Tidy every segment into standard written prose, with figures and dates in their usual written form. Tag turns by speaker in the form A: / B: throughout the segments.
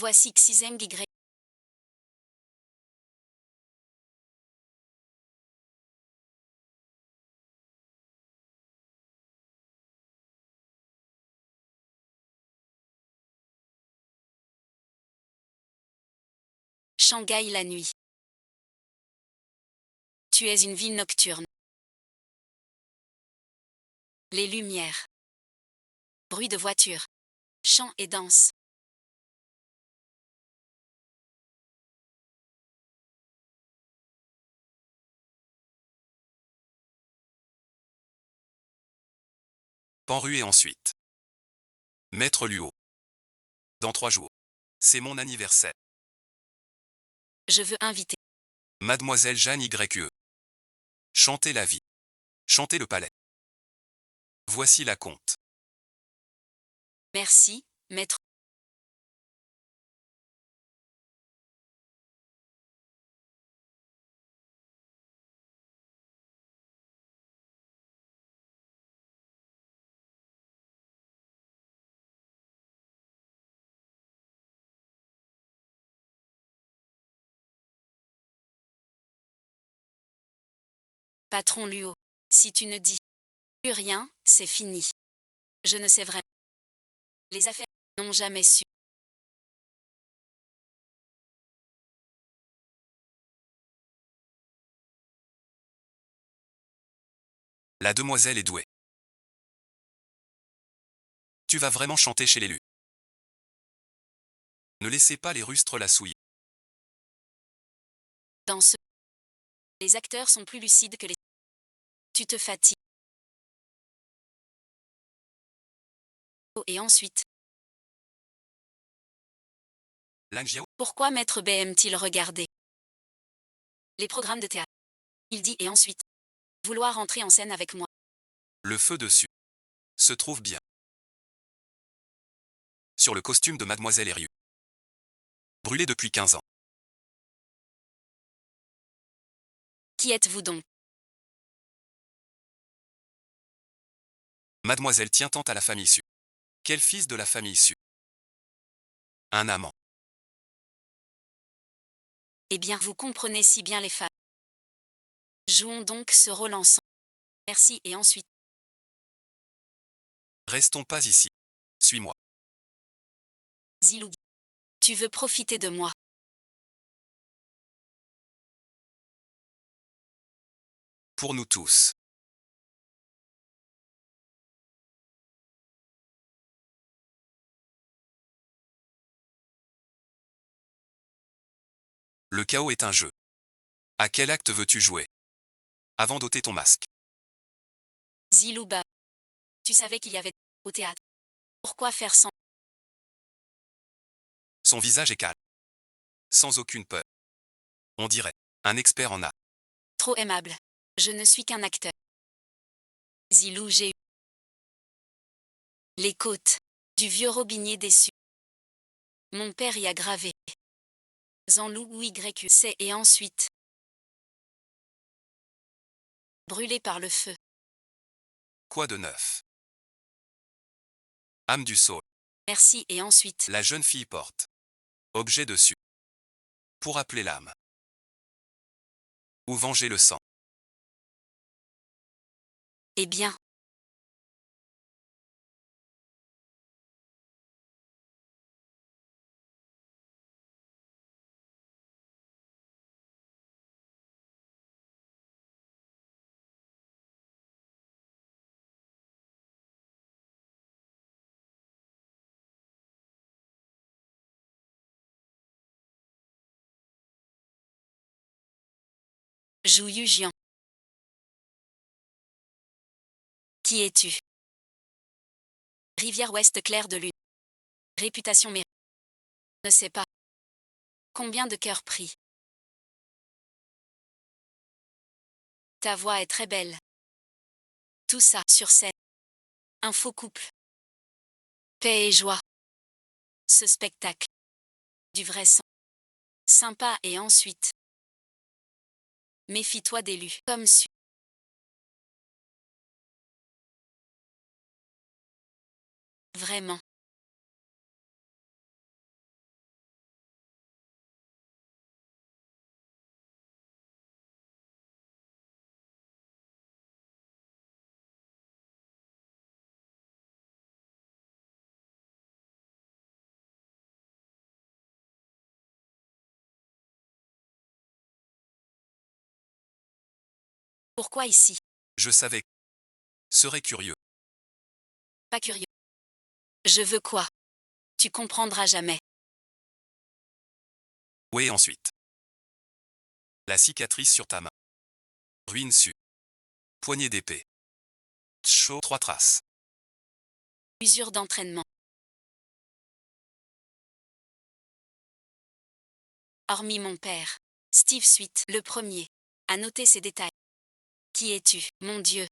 A: Voici Xizeng Y. Shanghai la nuit. Tu es une ville nocturne. Les lumières. Bruit de voitures. Chants et danses.
B: Panru et ensuite. Maître Luo. Dans 3 jours. C'est mon anniversaire.
A: Je veux inviter.
B: Mademoiselle Jeanne YE. Chantez la vie. Chantez le palais. Voici la conte.
A: Merci, maître. Patron Luo. Si tu ne dis plus rien, c'est fini. Je ne sais vraiment. Les affaires n'ont jamais su.
B: La demoiselle est douée. Tu vas vraiment chanter chez l'élu. Ne laissez pas les rustres la souiller.
A: Dans ce. Les acteurs sont plus lucides que les. Tu te fatigues. Et ensuite.
B: Lang Jiao.
A: Pourquoi maître B aime-t-il regarder les programmes de théâtre? Il dit et ensuite. Vouloir entrer en scène avec moi.
B: Le feu dessus. Se trouve bien. Sur le costume de Mademoiselle Eriu. Brûlé depuis 15 ans.
A: Qui êtes-vous donc?
B: Mademoiselle tient tant à la famille Su. Quel fils de la famille Su? Un amant.
A: Eh bien, vous comprenez si bien les femmes. Jouons donc ce rôle ensemble. Merci et ensuite.
B: Restons pas ici. Suis-moi.
A: Zilou. Tu veux profiter de moi.
B: Pour nous tous. Le chaos est un jeu. À quel acte veux-tu jouer? Avant d'ôter ton masque.
A: Zilouba. Tu savais qu'il y avait au théâtre. Pourquoi faire sans?
B: Son visage est calme. Sans aucune peur. On dirait. Un expert en art.
A: Trop aimable. Je ne suis qu'un acteur. Zilou, j'ai eu les côtes du vieux robinier déçu. Mon père y a gravé. Zanlou ou YC et ensuite. Brûlé par le feu.
B: Quoi de neuf? Âme du saule.
A: Merci et ensuite.
B: La jeune fille porte. Objet dessus. Pour appeler l'âme. Ou venger le sang.
A: Eh bien. Jouyu Jian. Qui es-tu? Rivière ouest claire de lune. Réputation mérite. Ne sais pas. Combien de cœurs pris? Ta voix est très belle. Tout ça sur scène. Un faux couple. Paix et joie. Ce spectacle. Du vrai sang. Sympa et ensuite. Méfie-toi d'élus. Comme su. Vraiment. Pourquoi ici?
B: Je savais. Serais curieux.
A: Pas curieux. Je veux quoi? Tu comprendras jamais.
B: Où est ensuite? La cicatrice sur ta main. Ruine su. Poignée d'épée. Chaud 3 traces.
A: Usure d'entraînement. Hormis mon père. Steve Sweet, le premier. À noter ces détails. Qui es-tu, mon Dieu?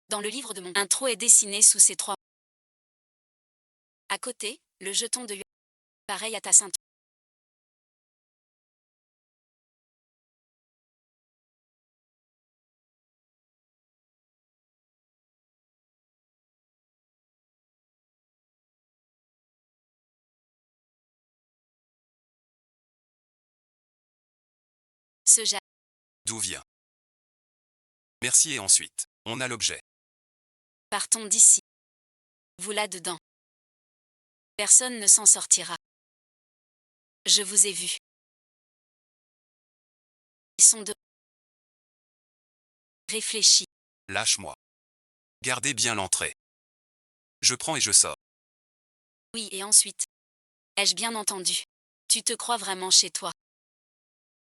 A: Dans le livre de mon intro est dessiné sous ces 3. À côté, le jeton de pareil à ta ceinture. Ce ja.
B: D'où vient? Merci et ensuite, on a l'objet.
A: Partons d'ici. Vous là-dedans. Personne ne s'en sortira. Je vous ai vu. Ils sont de. Réfléchis.
B: Lâche-moi. Gardez bien l'entrée. Je prends et je sors.
A: Oui, et ensuite. Ai-je bien entendu? Tu te crois vraiment chez toi?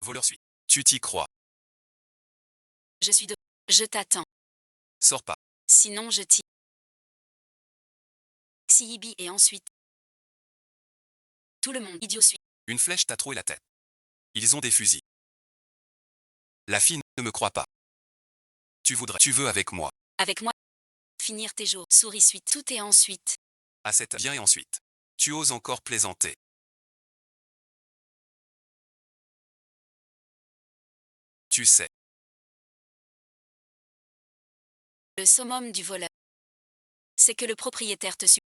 B: Voleur suit. Tu t'y crois.
A: Je suis de. Je t'attends.
B: Sors pas.
A: Sinon je t'y. Xiibi et ensuite. Tout le monde idiot suit.
B: Une flèche t'a troué la tête. Ils ont des fusils. La fille ne me croit pas. Tu veux avec moi.
A: Avec moi. Finir tes jours. Souris suite. Tout et ensuite.
B: À cette viens et ensuite. Tu oses encore plaisanter. Tu sais.
A: Le summum du voleur. C'est que le propriétaire te suit.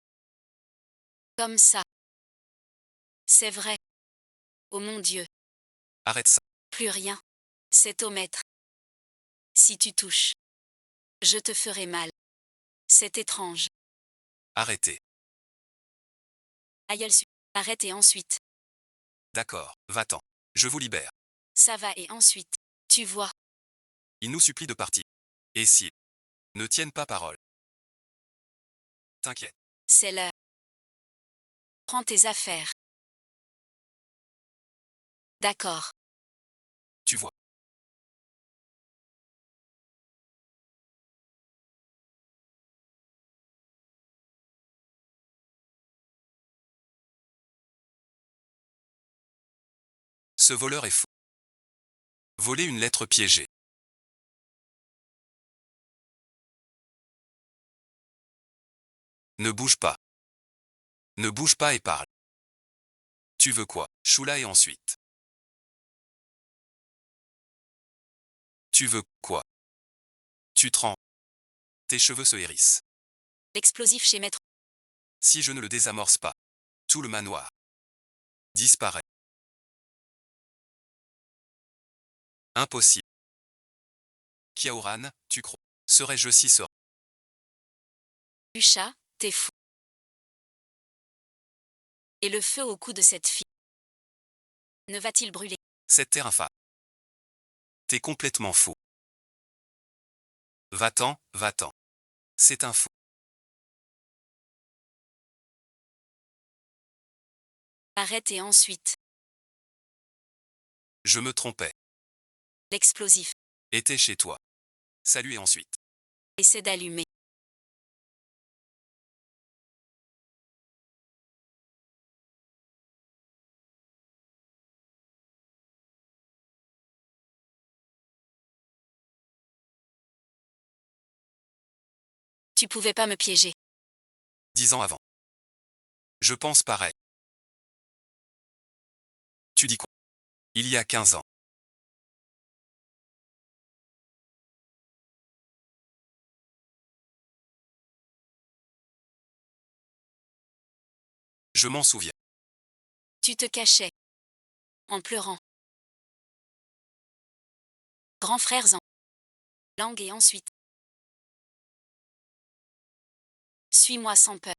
A: Comme ça. C'est vrai. Oh mon Dieu.
B: Arrête ça.
A: Plus rien. C'est au maître. Si tu touches. Je te ferai mal. C'est étrange.
B: Arrêtez.
A: Aïeul su. Arrête et ensuite.
B: D'accord, va-t'en. Je vous libère.
A: Ça va et ensuite. Tu vois.
B: Il nous supplie de partir. Et si ne tiennent pas parole. T'inquiète.
A: C'est l'heure. Prends tes affaires. D'accord.
B: Tu vois. Ce voleur est fou. Voler une lettre piégée. Ne bouge pas. Ne bouge pas et parle. Tu veux quoi? Choula et ensuite. Tu veux quoi? Tu trembles. Tes cheveux se hérissent.
A: L'explosif chez maître.
B: Si je ne le désamorce pas, tout le manoir disparaît. Impossible. Kiaoran, tu crois? Serais-je si serein?
A: Du chat, t'es fou. Et le feu au cou de cette fille. Ne va-t-il brûler?
B: Cette terre infâme. T'es complètement fou. Va-t'en, va-t'en. C'est un fou.
A: Arrête et ensuite.
B: Je me trompais.
A: L'explosif.
B: Était chez toi. Salut et ensuite.
A: Essaie d'allumer. Tu pouvais pas me piéger.
B: 10 ans avant. Je pense pareil. Tu dis quoi? Il y a 15 ans. Je m'en souviens.
A: Tu te cachais. En pleurant. Grands frères en langue et ensuite. Suis-moi sans peur.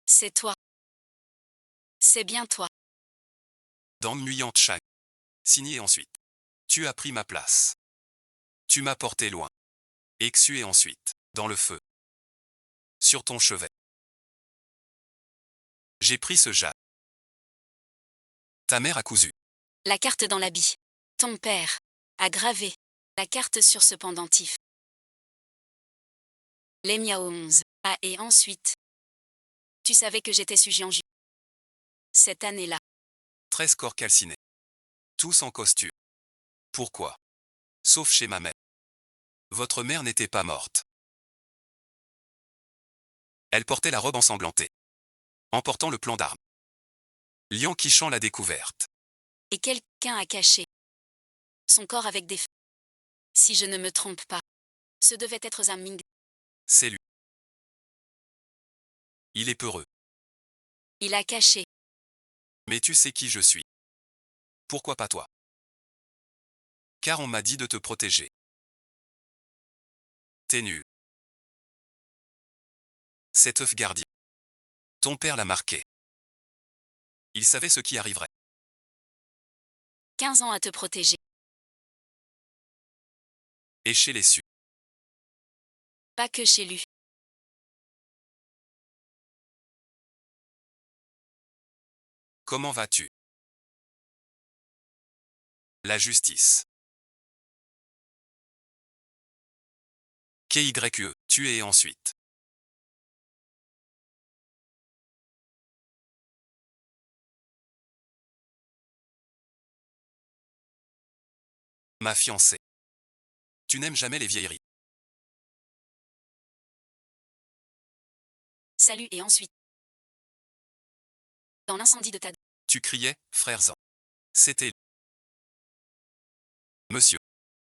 A: C'est toi. C'est bien toi.
B: Dans Muyant Chang. Signé ensuite. Tu as pris ma place. Tu m'as porté loin. Exué ensuite. Dans le feu. Sur ton chevet. J'ai pris ce jas. Ta mère a cousu.
A: La carte dans l'habit. Ton père a gravé la carte sur ce pendentif. Les miaos 11. Ah, et ensuite. Tu savais que j'étais sujet en juillet. Cette année-là.
B: 13 corps calcinés. Tous en costume. Pourquoi? Sauf chez ma mère. Votre mère n'était pas morte. Elle portait la robe ensanglantée. Emportant le plan d'armes. Lian Qishan l'a découverte.
A: Et quelqu'un a caché son corps avec des feux. Si je ne me trompe pas, ce devait être Zhang Ming.
B: C'est lui. Il est peureux.
A: Il a caché.
B: Mais tu sais qui je suis. Pourquoi pas toi? Car on m'a dit de te protéger. T'es nul. Cet œuf gardien. Ton père l'a marqué. Il savait ce qui arriverait.
A: 15 ans à te protéger.
B: Et chez les Su.
A: Pas que chez lui.
B: Comment vas-tu? La justice. KYE, tué et ensuite. Ma fiancée. Tu n'aimes jamais les vieilleries.
A: Salut et ensuite. Dans l'incendie de ta...
B: Tu criais, frère Zan. C'était... Monsieur.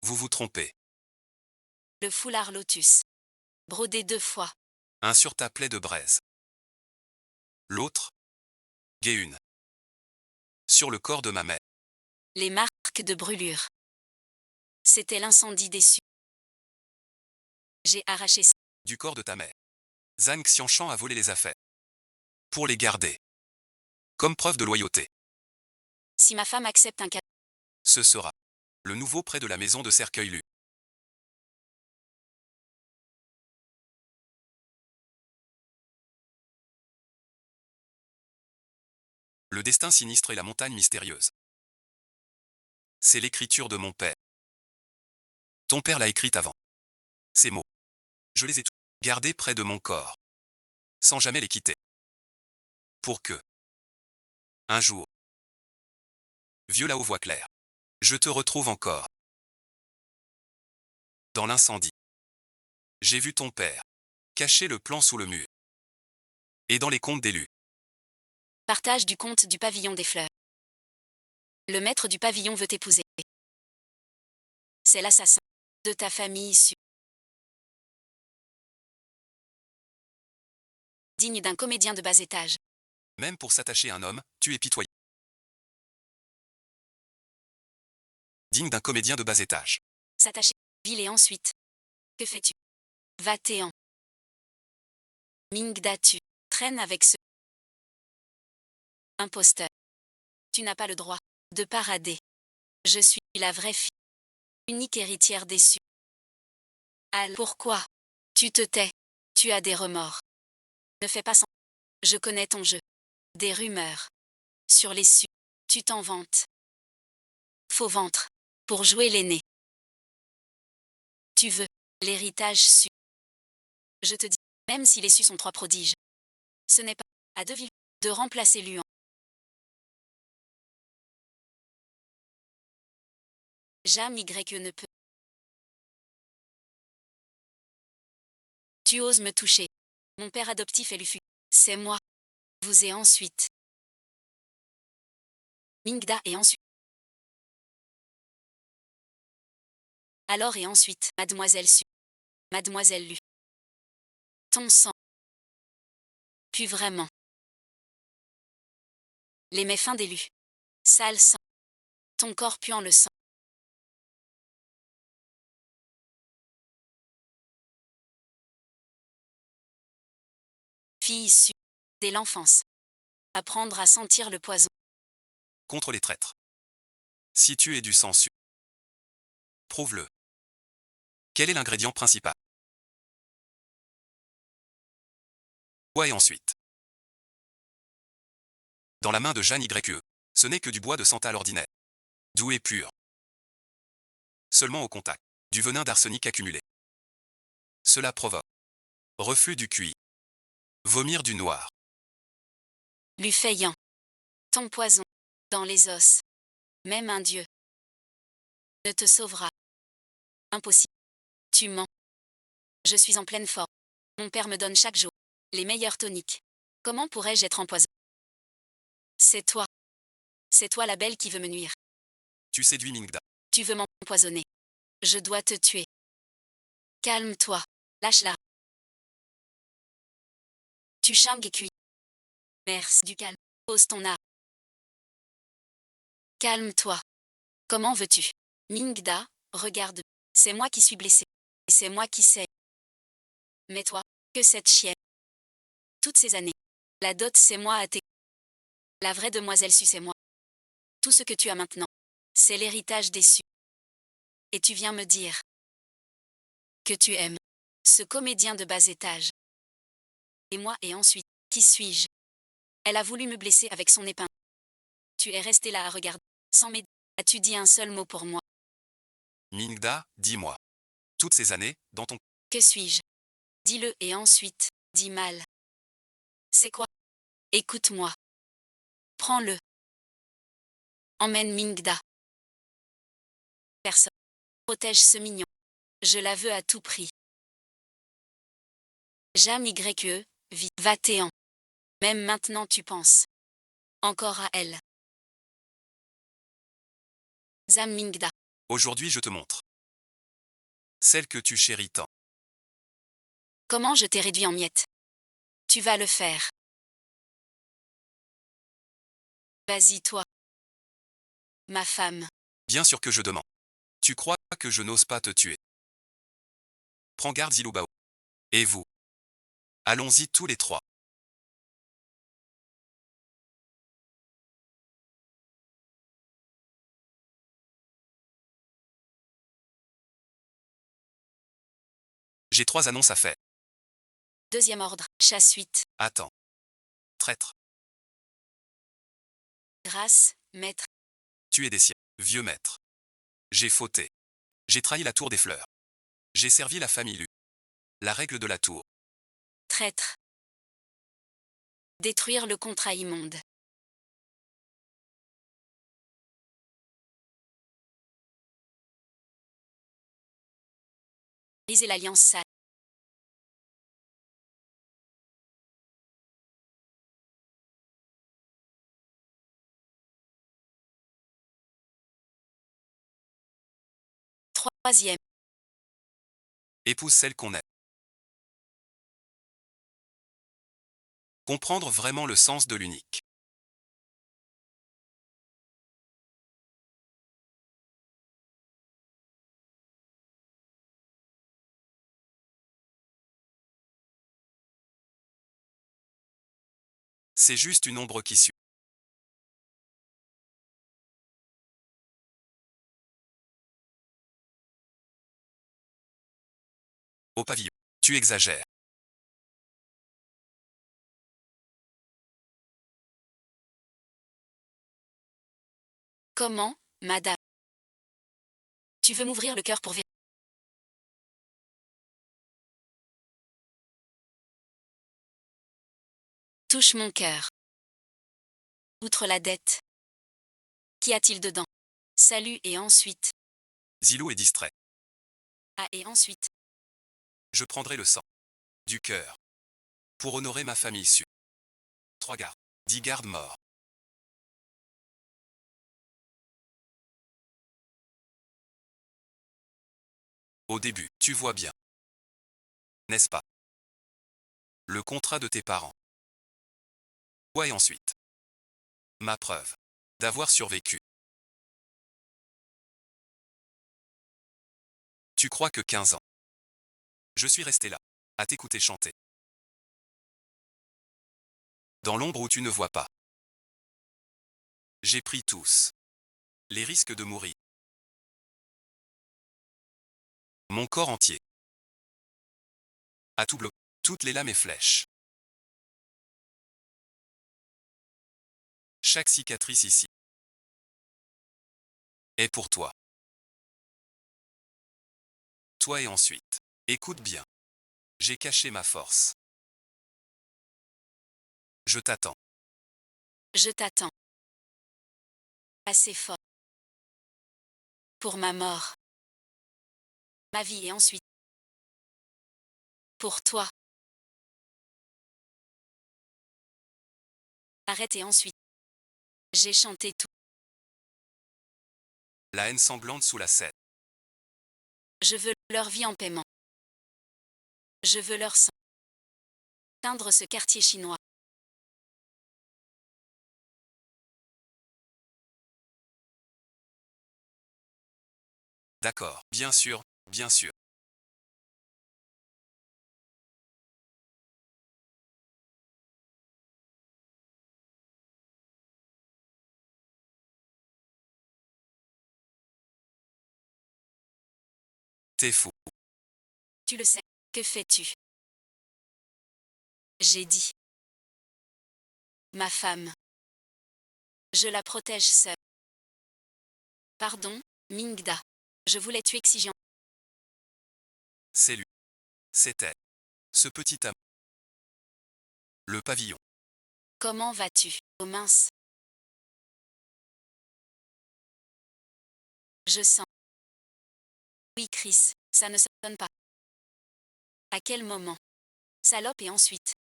B: Vous vous trompez.
A: Le foulard lotus. Brodé 2 fois.
B: Un sur ta plaie de braise. L'autre. Géune. Sur le corps de ma mère.
A: Les marques de brûlure. C'était l'incendie déçu. J'ai arraché ça.
B: Du corps de ta mère. Zhang Xianshan a volé les affaires. Pour les garder. Comme preuve de loyauté.
A: Si ma femme accepte un cadeau.
B: Ce sera. Le nouveau près de la maison de Cercueil-Lu. Le destin sinistre et la montagne mystérieuse. C'est l'écriture de mon père. Ton père l'a écrite avant. Ces mots. Je les ai tous gardés près de mon corps. Sans jamais les quitter. Pour que. Un jour. Vieux là aux voix claires. Je te retrouve encore. Dans l'incendie. J'ai vu ton père. Cacher le plan sous le mur. Et dans les contes d'élus.
A: Partage du conte du pavillon des fleurs. Le maître du pavillon veut t'épouser. C'est l'assassin de ta famille issue. Digne d'un comédien de bas étage.
B: Même pour s'attacher à un homme, tu es pitoyable. Digne d'un comédien de bas étage.
A: S'attacher. Ville et ensuite. Que fais-tu? Va-t'en. Mingda tu traînes avec ce imposteur. Tu n'as pas le droit de parader. Je suis la vraie fille. Unique héritière déçue. Al, pourquoi? Tu te tais. Tu as des remords. Ne fais pas sans. Je connais ton jeu. Des rumeurs. Sur les su. Tu t'en vantes. Faux ventre. Pour jouer l'aîné. Tu veux l'héritage su. Je te dis, même si les su sont 3 prodiges. Ce n'est pas à Deville de remplacer Luan. Jamais Y ne peut. Tu oses me toucher. Mon père adoptif est Lufu. C'est moi. Vous et ensuite. Mingda et ensuite. Alors et ensuite. Mademoiselle Su. Mademoiselle Lu. Ton sang. Puis vraiment. Les méfaits d'élus. Sale sang. Ton corps puant le sang. Fille issue. Dès l'enfance. Apprendre à sentir le poison.
B: Contre les traîtres. Si tu es du sang su. Prouve-le. Quel est l'ingrédient principal? Bois et ensuite. Dans la main de Jeanne YE. Ce n'est que du bois de santal ordinaire. Doux et pur. Seulement au contact. Du venin d'arsenic accumulé. Cela provoque. Reflux du QI. Vomir du noir.
A: Lufayant. Ton poison. Dans les os. Même un dieu. Ne te sauvera. Impossible. Tu mens. Je suis en pleine forme. Mon père me donne chaque jour les meilleurs toniques. Comment pourrais-je être empoisonné? C'est toi. C'est toi la belle qui veut me nuire.
B: Tu séduis Mingda.
A: Tu veux m'empoisonner. Je dois te tuer. Calme-toi. Lâche-la. Tu charmes et cuis. Merci du calme. Pose ton art. Calme-toi. Comment veux-tu? Mingda, regarde. C'est moi qui suis blessée. Et c'est moi qui sais. Mais toi, que cette chienne. Toutes ces années. La dot c'est moi à tes. La vraie demoiselle Su c'est moi. Tout ce que tu as maintenant. C'est l'héritage déçu. Et tu viens me dire. Que tu aimes. Ce comédien de bas étage. Et moi et ensuite, qui suis-je? Elle a voulu me blesser avec son épingle. Tu es resté là à regarder. Sans m'aider. As-tu dit un seul mot pour moi?
B: Mingda, dis-moi. Toutes ces années, dans ton...
A: Que suis-je? Dis-le et ensuite, dis mal. C'est quoi? Écoute-moi. Prends-le. Emmène Mingda. Personne. Protège ce mignon. Je la veux à tout prix. Jam YE, vite. Va-t'en. Même maintenant tu penses. Encore à elle. Zam Mingda.
B: Aujourd'hui je te montre. Celle que tu chéris tant.
A: Comment je t'ai réduit en miettes? Tu vas le faire. Vas-y toi. Ma femme.
B: Bien sûr que je demande. Tu crois que je n'ose pas te tuer? Prends garde Zilubao. Et vous? Allons-y tous les trois. J'ai 3 annonces à faire.
A: Deuxième ordre. Chasse-suite.
B: Attends. Traître.
A: Grâce, maître.
B: Tu es des siens. Vieux maître. J'ai fauté. J'ai trahi la tour des fleurs. J'ai servi la famille Lu. La règle de la tour.
A: Traître. Détruire le contrat immonde. Briser l'alliance sale. Troisième.
B: Épouse celle qu'on aime. Comprendre vraiment le sens de l'unique. C'est juste une ombre qui suit. Au pavillon. Tu exagères.
A: Comment, madame? Tu veux m'ouvrir le cœur pour vérifier? Touche mon cœur. Outre la dette. Qu'y a-t-il dedans? Salut et ensuite.
B: Zilou est distrait.
A: Ah, et ensuite.
B: Je prendrai le sang. Du cœur. Pour honorer ma famille issue. 3 gardes. 10 gardes morts. Au début, tu vois bien. N'est-ce pas? Le contrat de tes parents. Ouais, et ensuite. Ma preuve. D'avoir survécu. Tu crois que 15 ans. Je suis resté là. À t'écouter chanter. Dans l'ombre où tu ne vois pas. J'ai pris tous. Les risques de mourir. Mon corps entier. À tout bloc. Toutes les lames et flèches. Chaque cicatrice ici. Est pour toi. Toi et ensuite. Écoute bien. J'ai caché ma force. Je t'attends.
A: Je t'attends. Assez fort. Pour ma mort. Ma vie et ensuite. Pour toi. Arrête et ensuite. J'ai chanté tout.
B: La haine sanglante sous la scène.
A: Je veux leur vie en paiement. Je veux leur sang. Teindre ce quartier chinois.
B: D'accord, bien sûr, bien sûr. T'es fou.
A: Tu le sais. Que fais-tu? J'ai dit. Ma femme. Je la protège seule. Pardon, Mingda. Je voulais tuer Xijian.
B: C'est lui. C'était. Ce petit amour. Le pavillon.
A: Comment vas-tu? Oh mince. Je sens. Oui, Chris, ça ne sonne pas. À quel moment? Salope et ensuite.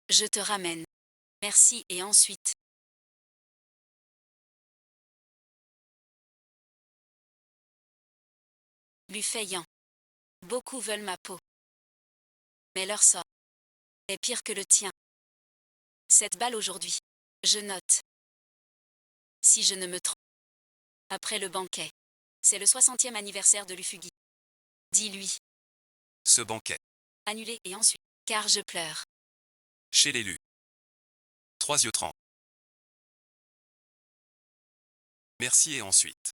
A: Je te ramène. Merci et ensuite. Buffeillant. Beaucoup veulent ma peau. Mais leur sort est pire que le tien. Cette balle aujourd'hui. Je note. Si je ne me trompe. Après le banquet. C'est le 60e anniversaire de l'Ufugi. Dis-lui.
B: Ce banquet.
A: Annulé et ensuite. Car je pleure.
B: Chez l'élu. 3 yeux 30. Merci et ensuite.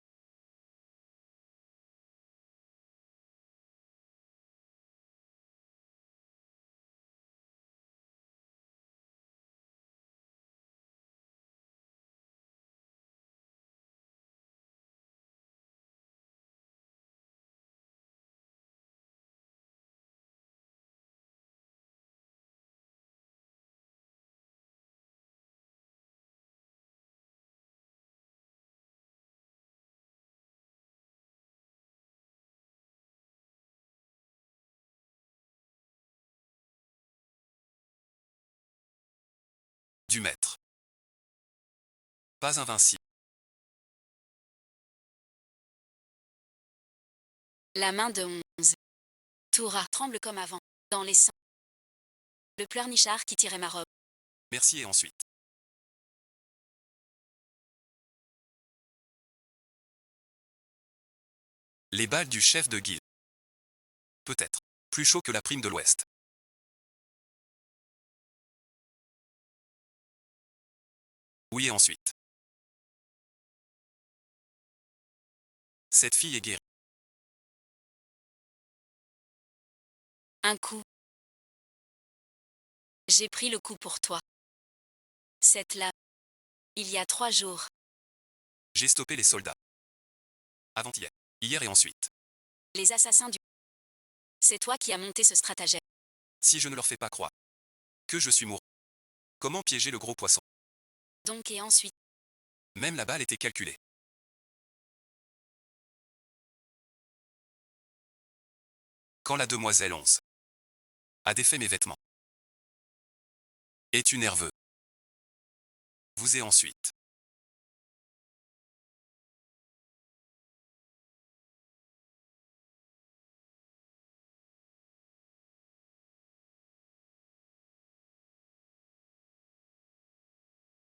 B: Du maître. Pas invincible.
A: La main de 11. Toura tremble comme avant. Dans les seins. Le pleurnichard qui tirait ma robe.
B: Merci et ensuite. Les balles du chef de guilde. Peut-être. Plus chaud que la prime de l'Ouest. Oui et ensuite. Cette fille est guérie.
A: Un coup. J'ai pris le coup pour toi. Cette là. Il y a 3 jours.
B: J'ai stoppé les soldats. Avant-hier. Hier et ensuite.
A: Les assassins du. C'est toi qui as monté ce stratagème.
B: Si je ne leur fais pas croire que je suis mouru. Comment piéger le gros poisson?
A: Donc et ensuite.
B: Même la balle était calculée. Quand la demoiselle 11 a défait mes vêtements. Es-tu nerveux? Vous et ensuite.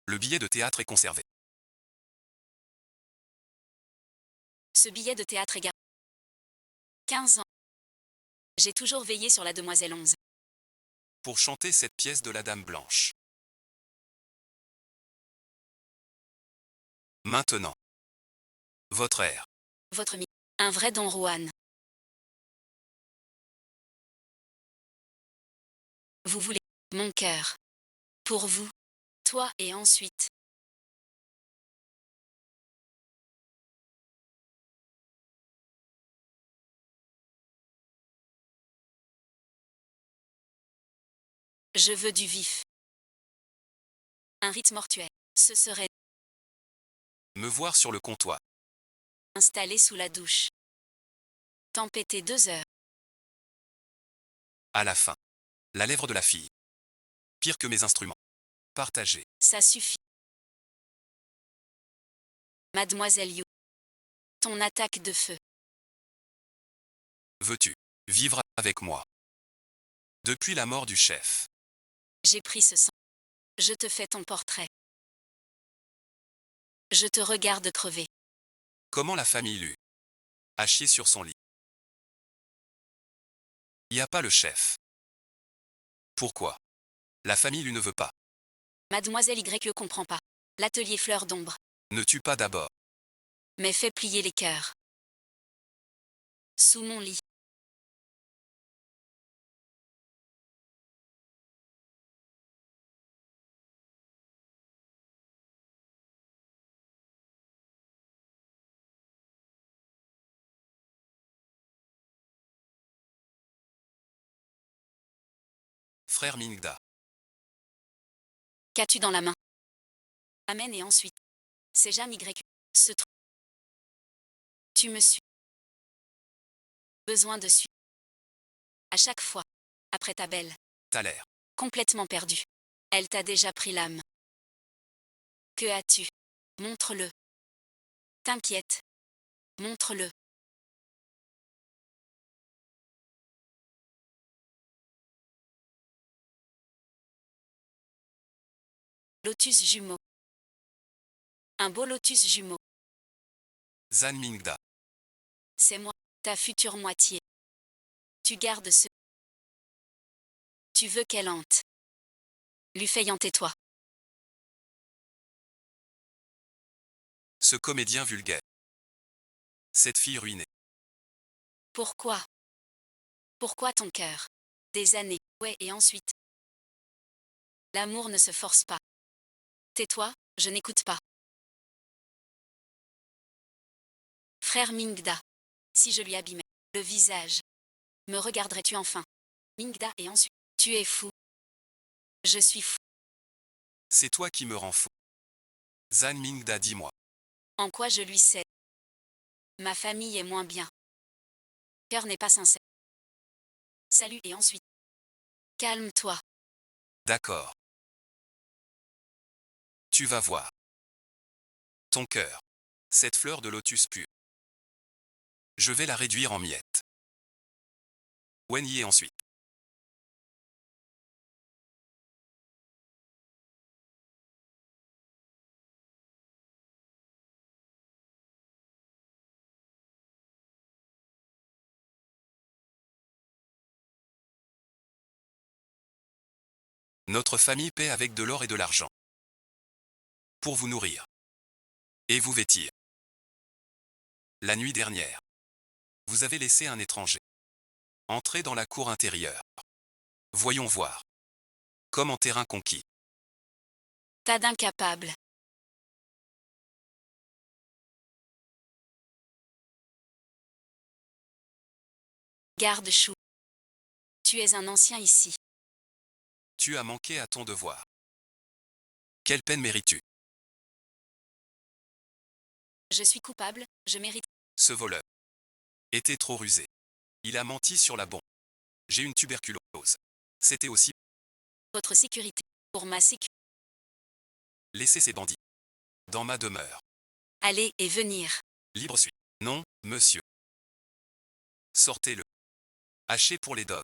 B: Le billet de théâtre est conservé.
A: Ce billet de théâtre est gardé. 15 ans. J'ai toujours veillé sur la demoiselle 11.
B: Pour chanter cette pièce de la Dame Blanche. Maintenant. Votre air.
A: Votre mi. Un vrai Don Juan. Vous voulez. Mon cœur. Pour vous. Toi et ensuite. Je veux du vif. Un rite mortuaire. Ce serait
B: Me voir sur le comptoir.
A: installé sous la douche. Tempêter 2 heures.
B: À la fin. La lèvre de la fille. Pire que mes instruments. Partagé.
A: Ça suffit. Mademoiselle You. Ton attaque de feu.
B: Veux-tu vivre avec moi? Depuis la mort du chef.
A: J'ai pris ce sang. Je te fais ton portrait. Je te regarde crever.
B: Comment la famille Lu a chié sur son lit. Y a pas le chef. Pourquoi? La famille Lu ne veut pas.
A: Mademoiselle Y comprend pas. L'atelier fleur d'ombre.
B: Ne tue pas d'abord.
A: Mais fais plier les cœurs. Sous mon lit.
B: Frère Mingda.
A: Qu'as-tu dans la main? Amen et ensuite. C'est Jam Y. Ce truc. Tu me suis. Besoin de suite. À chaque fois. Après ta belle.
B: T'as l'air.
A: Complètement perdue. Elle t'a déjà pris l'âme. Que as-tu? Montre-le. T'inquiète. Montre-le. Lotus jumeau. Un beau lotus jumeau.
B: Zan Mingda.
A: C'est moi, ta future moitié. Tu gardes ce. Tu veux qu'elle hante. Lufeillant tais-toi.
B: Ce comédien vulgaire. Cette fille ruinée.
A: Pourquoi? Pourquoi ton cœur? Des années, ouais, et ensuite. L'amour ne se force pas. Tais-toi, je n'écoute pas. Frère Mingda. Si je lui abîmais le visage, me regarderais-tu enfin? Mingda et ensuite. Tu es fou. Je suis fou.
B: C'est toi qui me rends fou. Zan Mingda, dis-moi.
A: En quoi je lui sais? Ma famille est moins bien. Cœur n'est pas sincère. Salut et ensuite. Calme-toi.
B: D'accord. Tu vas voir. Ton cœur. Cette fleur de lotus pure. Je vais la réduire en miettes. Wen Yi ensuite. Notre famille paie avec de l'or et de l'argent. Pour vous nourrir. Et vous vêtir. La nuit dernière. Vous avez laissé un étranger. Entrer dans la cour intérieure. Voyons voir. Comme en terrain conquis.
A: Tas d'incapables. Garde-chou. Tu es un ancien ici.
B: Tu as manqué à ton devoir. Quelle peine mérites-tu?
A: Je suis coupable, je mérite.
B: Ce voleur était trop rusé. Il a menti sur la bombe. J'ai une tuberculose. C'était aussi
A: Votre sécurité. Pour ma sécurité.
B: laisser ces bandits dans ma demeure.
A: Aller et venir.
B: Libre suis. Non, monsieur. Sortez-le. Haché pour les dogs.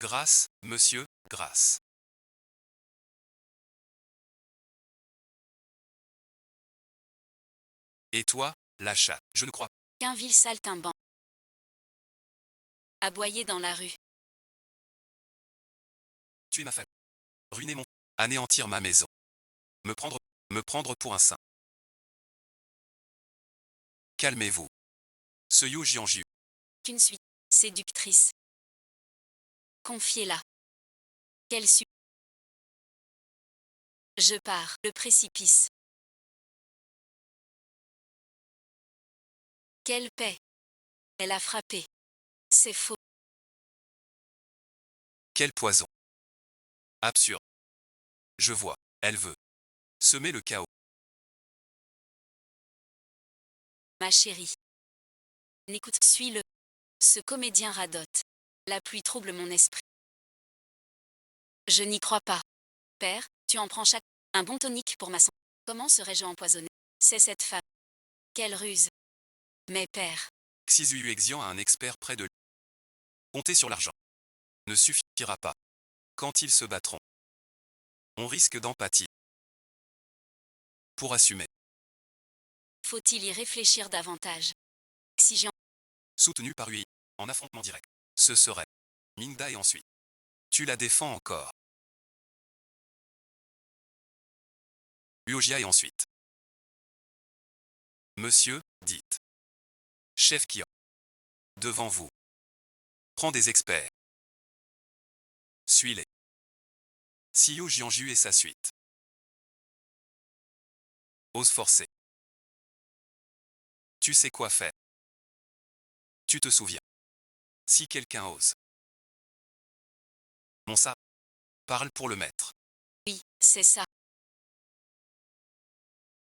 B: Grâce, monsieur, grâce. Et toi, la chatte, je ne crois.
A: Qu'un vil saltimbanque. Aboyer dans la rue.
B: Tuer ma famille. Ruiner mon. Anéantir ma maison. Me prendre pour un saint. Calmez-vous. Ce Yu Jianju.
A: Une suite. Séductrice. Confiez-la. Quelle su. Je pars. Le précipice. Quelle paix. Elle a frappé. C'est faux.
B: Quel poison. Absurde. Je vois. Elle veut. Semer le chaos.
A: Ma chérie. N'écoute, suis-le. Ce comédien radote. La pluie trouble mon esprit. Je n'y crois pas. Père, tu en prends chaque. Un bon tonique pour ma santé. Comment serais-je empoisonné? C'est cette femme. Quelle ruse. Mais père.
B: Xizu Exian a un expert près de lui. Compter sur l'argent ne suffira pas. Quand ils se battront, on risque d'empathie. Pour assumer.
A: Faut-il y réfléchir davantage? Exigeant.
B: Soutenu par Ui. En affrontement direct. Ce serait Mingda et ensuite. Tu la défends encore. Uojia et ensuite. Monsieur, dites. Chef Kian. Devant vous. Prends des experts. Suis-les. Siyo Jianju et sa suite. Ose forcer. Tu sais quoi faire. Tu te souviens. Si quelqu'un ose. Mon ça. Parle pour le maître.
A: Oui, c'est ça.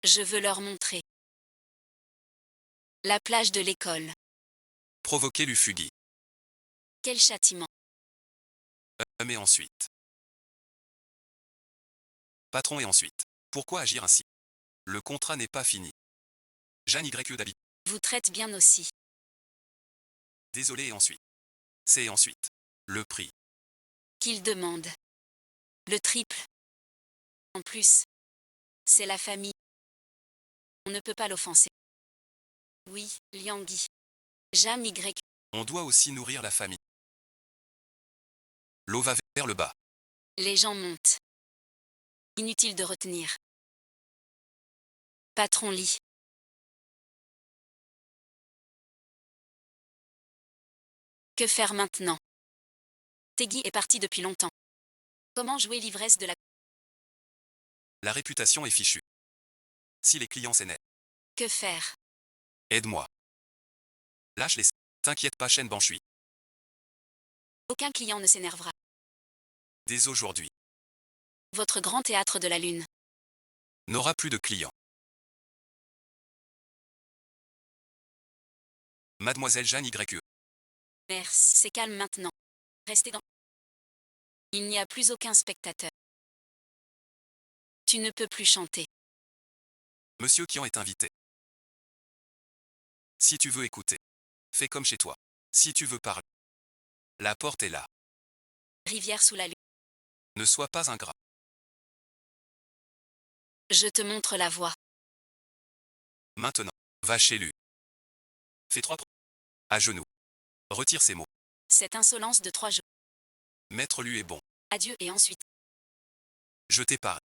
A: Je veux leur montrer. La plage de l'école.
B: Provoquer l'Ufugui.
A: Quel châtiment.
B: Mais ensuite. Patron et ensuite. Pourquoi agir ainsi? Le contrat n'est pas fini. Jeanne Y. d'habitude.
A: Vous traite bien aussi.
B: Désolé et ensuite. C'est ensuite. Le prix.
A: Qu'il demande. Le triple. En plus. C'est la famille. On ne peut pas l'offenser. Oui, Liangui. Jam Y.
B: On doit aussi nourrir la famille. L'eau va vers le bas.
A: Les gens montent. Inutile de retenir. Patron lit. Que faire maintenant? Tegui est parti depuis longtemps. Comment jouer l'ivresse de la...
B: La réputation est fichue. Si les clients s'énervent.
A: Que faire?
B: Aide-moi. Lâche les. T'inquiète pas, Shen Banshui.
A: Aucun client ne s'énervera.
B: Dès aujourd'hui.
A: Votre grand théâtre de la lune.
B: N'aura plus de clients. Mademoiselle Jeanne Y.
A: Merci, c'est calme maintenant. Restez dans... Il n'y a plus aucun spectateur. Tu ne peux plus chanter.
B: Monsieur Kian est invité. Si tu veux écouter. Fais comme chez toi. Si tu veux parler. La porte est là.
A: Rivière sous la lune.
B: Ne sois pas ingrat.
A: Je te montre la voie.
B: Maintenant. Va chez lui. Fais 3 à genoux. Retire ces mots.
A: Cette insolence de 3 jours.
B: Maître lui est bon.
A: Adieu et ensuite.
B: Je t'épargne.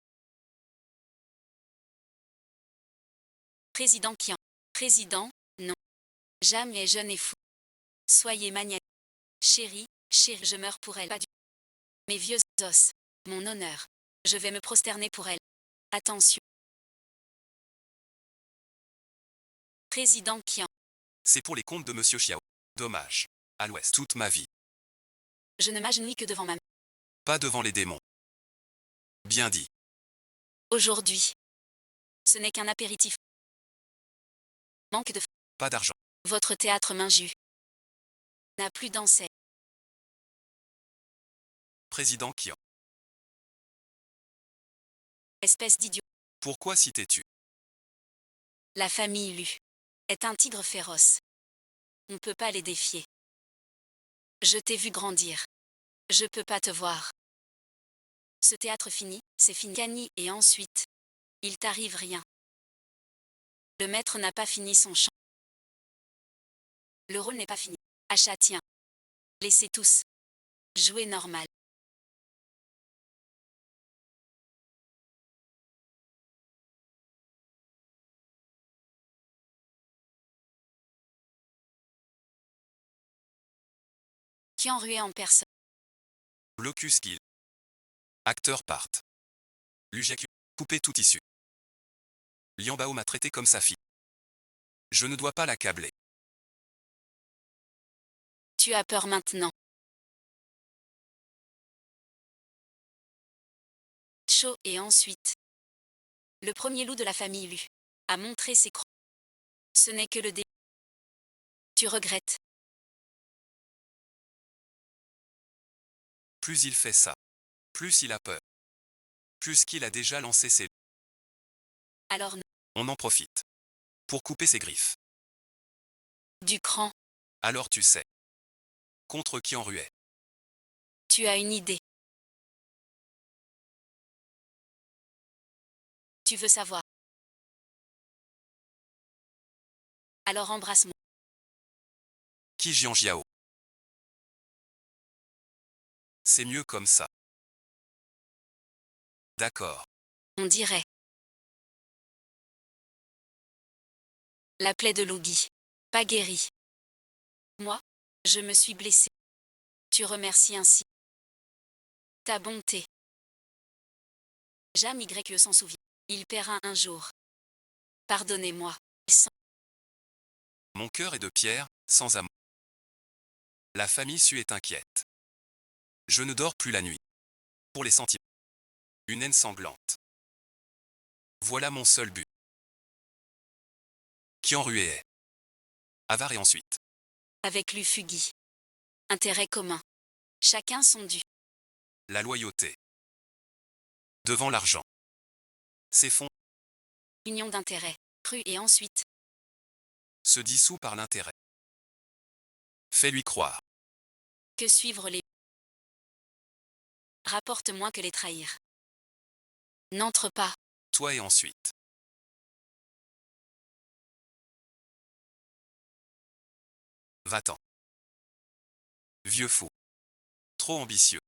A: Président Kian. Président, non. Jamais jeune et fou. Soyez magnanime. Chérie, chérie, je meurs pour elle. Pas du... Mes vieux os. Mon honneur. Je vais me prosterner pour elle. Attention. Président Kian.
B: C'est pour les comptes de Monsieur Xiao. Dommage. À l'ouest toute ma vie.
A: Je ne m'agenouille que devant ma...
B: Pas devant les démons. Bien dit.
A: Aujourd'hui. Ce n'est qu'un apéritif. Manque de...
B: Pas d'argent.
A: Votre théâtre m'injure. N'a plus d'enseigne.
B: Président Qian.
A: Espèce d'idiot.
B: Pourquoi s'y t'es-tu?
A: La famille Lu est un tigre féroce. On ne peut pas les défier. Je t'ai vu grandir. Je peux pas te voir. Ce théâtre fini, c'est fini. Cani, et ensuite, il t'arrive rien. Le maître n'a pas fini son chant. Le rôle n'est pas fini. Achat, tiens. Laissez tous jouer normal. Qian Rue en personne.
B: Blocus kill. Acteur part. Lujaku. Couper tout issu. Lian Bao m'a traité comme sa fille. Je ne dois pas l'accabler.
A: Tu as peur maintenant. Chaud, et ensuite. Le premier loup de la famille Lu a montré ses crocs. Ce n'est que le début. Tu regrettes.
B: Plus il fait ça, plus il a peur. Plus qu'il a déjà lancé ses...
A: Alors non.
B: On en profite. Pour couper ses griffes.
A: Du cran.
B: Alors tu sais. Contre qui en ruait.
A: Tu as une idée. Tu veux savoir. Alors embrasse-moi.
B: Qui Jian Jiao. C'est mieux comme ça. D'accord.
A: On dirait. La plaie de Logi. Pas guérie. Moi, je me suis blessé. Tu remercies ainsi. Ta bonté. Jam Y s'en souvient. Il paiera un jour. Pardonnez-moi.
B: Mon cœur est de pierre, sans amour. La famille Su est inquiète. Je ne dors plus la nuit. Pour les sentiments. Une haine sanglante. Voilà mon seul but. Qui en ruait. Avare et ensuite.
A: Avec Lufugui. Intérêt commun. Chacun son dû.
B: La loyauté. Devant l'argent. Ces fonds
A: Union d'intérêt. Cru, et ensuite.
B: se dissout par l'intérêt. Fais-lui croire.
A: Que suivre les. Rapporte moins que les trahir. N'entre pas.
B: Toi et ensuite. Va-t'en. Vieux fou. Trop ambitieux.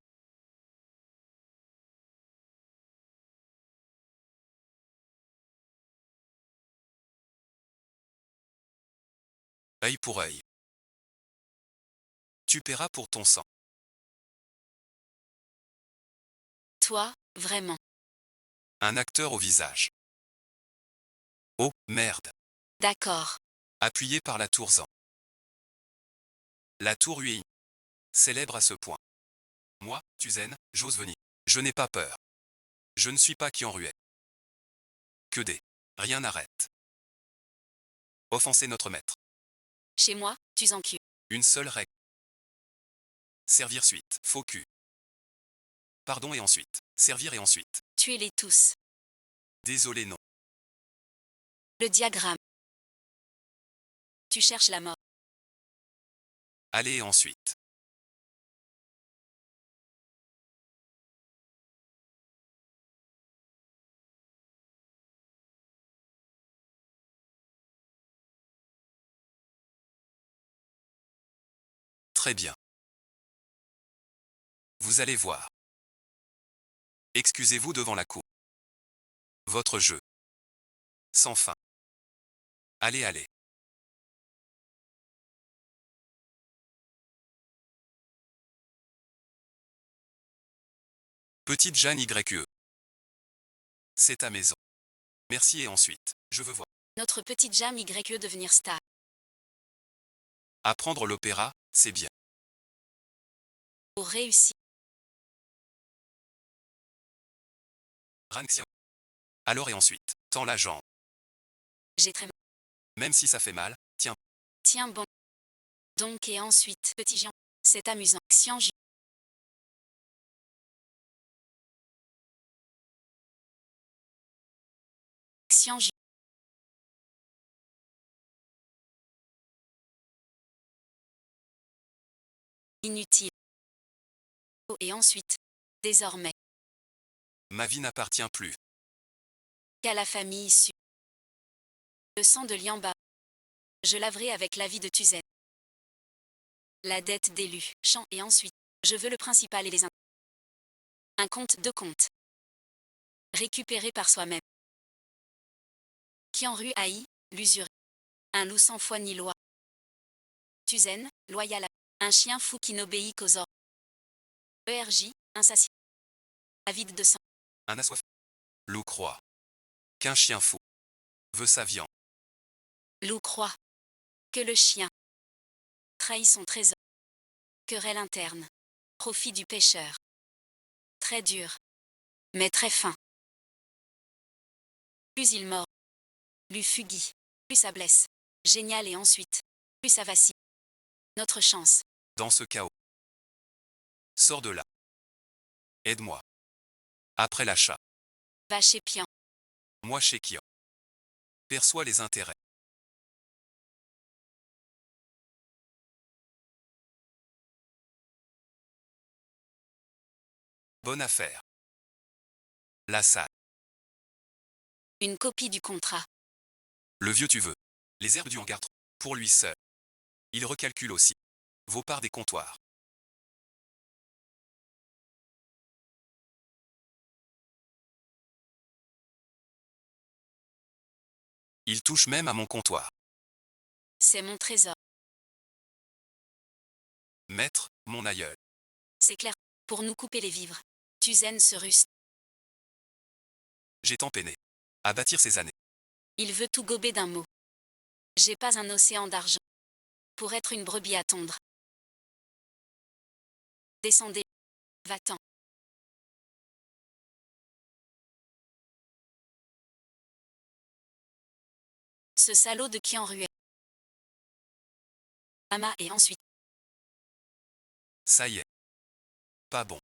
B: Œil pour œil. Tu paieras pour ton sang.
A: Toi, vraiment.
B: Un acteur au visage. Oh, merde.
A: D'accord.
B: Appuyé par la tour Zan. La tour Hui. Célèbre à ce point. Moi, Tuzen, j'ose venir. Je n'ai pas peur. Je ne suis pas qui en ruait. Que des. Rien n'arrête. Offenser notre maître.
A: Chez moi, tu en cul.
B: Une seule règle. Servir suite. Faux cul. Pardon et ensuite. Servir et ensuite.
A: Tuez-les tous.
B: Désolé non.
A: Le diagramme. Tu cherches la mort.
B: Allez et ensuite. Très bien. Vous allez voir. Excusez-vous devant la cour. Votre jeu. Sans fin. Allez, allez. Petite Jeanne YE. C'est ta maison. Merci et ensuite, je veux voir.
A: Notre petite Jam YE devenir star.
B: Apprendre l'opéra, c'est bien.
A: Pour réussir.
B: Ranxian. Alors et ensuite, tends la jambe.
A: J'ai très mal.
B: Même si ça fait mal, tiens.
A: Tiens bon. Donc et ensuite, petit Jean. C'est amusant. Xian Xianju. Inutile. Et ensuite. Désormais.
B: Ma vie n'appartient plus.
A: Qu'à la famille issue. Le sang de Liamba. Je laverai avec la vie de Tuzen. La dette d'élu. Chant et ensuite. Je veux le principal et les un compte, deux comptes. Récupéré par soi-même. Qianru haï, l'usurier. Un loup sans foi ni loi. Tuzen, loyal. Un chien fou qui n'obéit qu'aux ordres. ERJ, insatiable. Avide de sang.
B: Un assoiffé. Loup croit qu'un chien fou veut sa viande.
A: Loup croit que le chien trahit son trésor. Querelle interne. Profit du pêcheur. Très dur. Mais très fin. Plus il mord. Plus fugit. Plus ça blesse. Génial et ensuite. Plus ça vacille. Notre chance.
B: Dans ce chaos. Sors de là. Aide-moi. Après l'achat.
A: Va chez Pian.
B: Moi chez Kian. Perçois les intérêts. Bonne affaire. La salle.
A: Une copie du contrat.
B: Le vieux tu veux. Les herbes du hangar. Pour lui seul. Il recalcule aussi. Vos parts des comptoirs. Il touche même à mon comptoir.
A: C'est mon trésor.
B: Maître, mon aïeul.
A: C'est clair. Pour nous couper les vivres. Tuzen se ruste.
B: J'ai tant peiné à bâtir ces années.
A: Il veut tout gober d'un mot. J'ai pas un océan d'argent. Pour être une brebis à tondre. Descendez. Va-t'en. Ce salaud de Qianruet. Ama et ensuite.
B: Ça y est. Pas bon.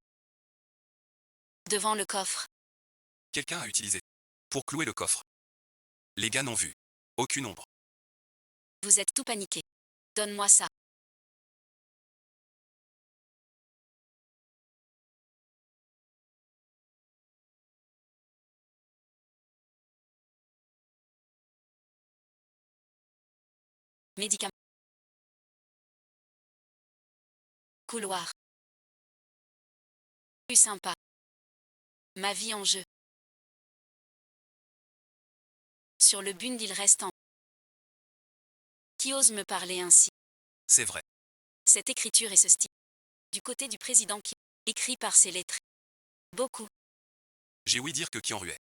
A: Devant le coffre.
B: Quelqu'un a utilisé pour clouer le coffre. Les gars n'ont vu aucune ombre.
A: Vous êtes tout paniqué. Donne-moi ça. Médicament. Couloir. Plus sympa. Ma vie en jeu. Sur le bund il reste en. Qui ose me parler ainsi?
B: C'est vrai.
A: Cette écriture et ce style. Du côté du président qui écrit par ses lettres. Beaucoup.
B: J'ai ouï dire que Qianruet.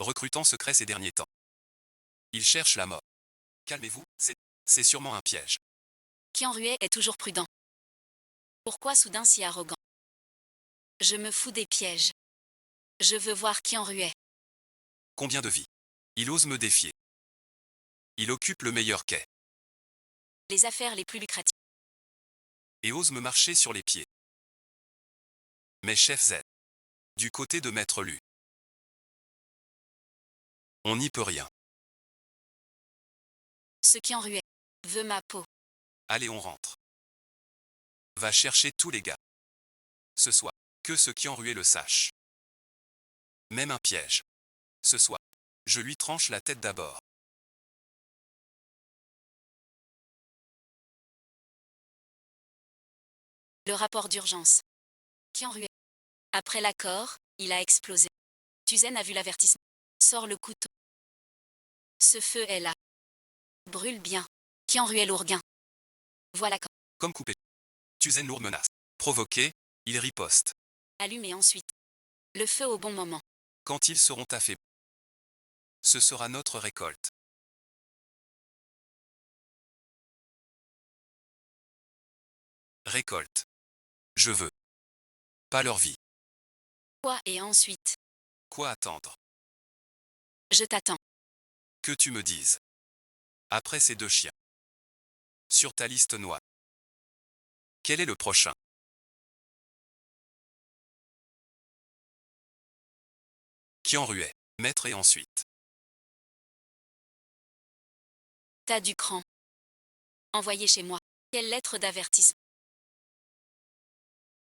B: Recrutant secret ces derniers temps. Il cherche la mort. Calmez-vous, c'est sûrement un piège.
A: Qianruet est toujours prudent. Pourquoi soudain si arrogant? Je me fous des pièges. Je veux voir Qianruet.
B: Combien de vies? Il ose me défier. Il occupe le meilleur quai.
A: Les affaires les plus lucratives.
B: Et ose me marcher sur les pieds. Mais chef Z. Du côté de Maître Lu. On n'y peut rien.
A: Ce Qianruet veut ma peau.
B: Allez, on rentre. Va chercher tous les gars. Ce soir, que ce Qianruet le sache. Même un piège. Ce soir, je lui tranche la tête d'abord.
A: Le rapport d'urgence. Qianruet. Après l'accord, il a explosé. Tuzen a vu l'avertissement. Sort le couteau. Ce feu est là. Brûle bien. Qianruet Lourguin. Voilà quand.
B: Comme coupé. Tuzen lourde menace. Provoqué, il riposte.
A: Allume et ensuite. Le feu au bon moment.
B: Quand ils seront affaiblis. Ce sera notre récolte. Récolte. Je veux. Pas leur vie.
A: Quoi et ensuite.
B: Quoi attendre?
A: Je t'attends.
B: Que tu me dises. Après ces deux chiens. Sur ta liste noire. Quel est le prochain? Qianruet. Maître et ensuite.
A: T'as du cran. Envoyé chez moi. Quelle lettre d'avertissement?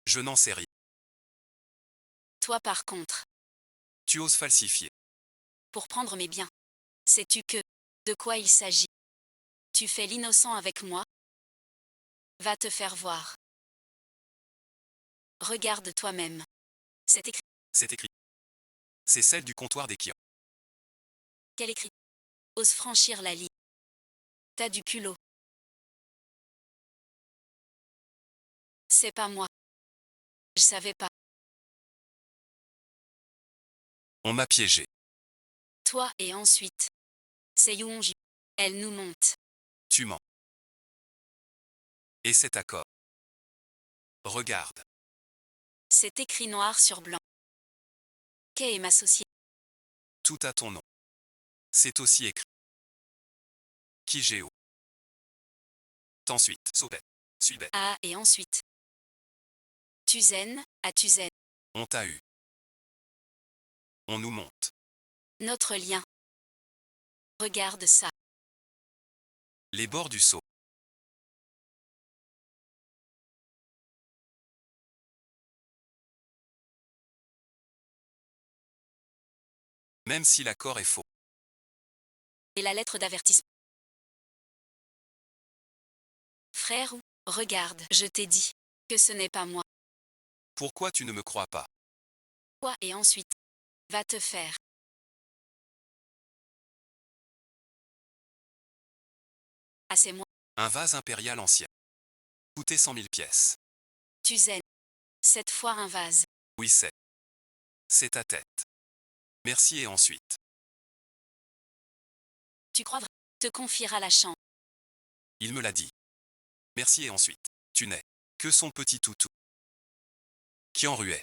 B: Je n'en sais rien.
A: Toi par contre,
B: Tu oses falsifier.
A: pour prendre mes biens. Sais-tu que, de quoi il s'agit? Tu fais l'innocent avec moi? Va te faire voir. Regarde toi-même. C'est écrit.
B: C'est écrit. C'est celle du comptoir des clients.
A: Quel écrit? Ose franchir la ligne. T'as du culot. C'est pas moi. Je savais pas.
B: On m'a piégé.
A: Toi et ensuite. C'est Yoonji. Elle nous monte.
B: Tu mens. Et cet accord. Regarde.
A: C'est écrit noir sur blanc. Kay est m'associé.
B: Tout à ton nom. C'est aussi écrit. Kijeo. Ensuite, Sobet. Suibet.
A: Ah et ensuite. Tuzen, à Tuzen.
B: On t'a eu. On nous monte.
A: Notre lien. Regarde ça.
B: Les bords du seau. Même si l'accord est faux.
A: Et la lettre d'avertissement. Frère ou, regarde, je t'ai dit que ce n'est pas moi.
B: Pourquoi tu ne me crois pas?
A: Quoi et ensuite. Va te faire. Ah c'est moi.
B: Un vase impérial ancien. Coûtait 100 000 pièces.
A: Tuzen. Cette fois un vase.
B: Oui, c'est. C'est ta tête. Merci et ensuite.
A: Tu crois te confiera la chambre.
B: Il me l'a dit. Merci et ensuite. Tu n'es que son petit toutou. Qui en ruait.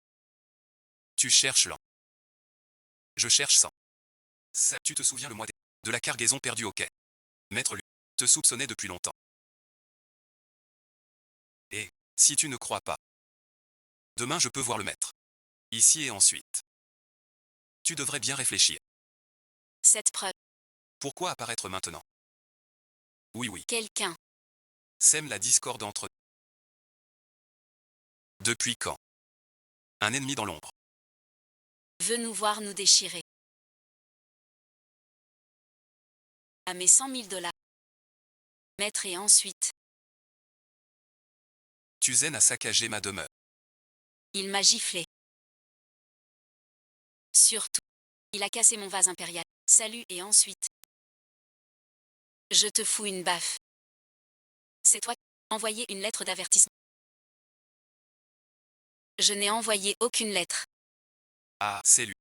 B: Tu cherches l'an. Je cherche 100. Ça, tu te souviens le mois de la cargaison perdue au quai. Maître lui te soupçonnait depuis longtemps. Et, si tu ne crois pas, demain je peux voir le maître. Ici et ensuite. Tu devrais bien réfléchir.
A: Cette preuve.
B: Pourquoi apparaître maintenant? Oui, oui.
A: Quelqu'un.
B: Sème la discorde entre eux. Depuis quand? Un ennemi dans l'ombre.
A: Veut nous voir nous déchirer. À mes 100 000 $. Maître et ensuite.
B: Tuzen a saccagé ma demeure.
A: Il m'a giflé. Surtout. Il a cassé mon vase impérial. Salut et ensuite. Je te fous une baffe. C'est toi qui as envoyé une lettre d'avertissement. Je n'ai envoyé aucune lettre.
B: Ah, c'est lui.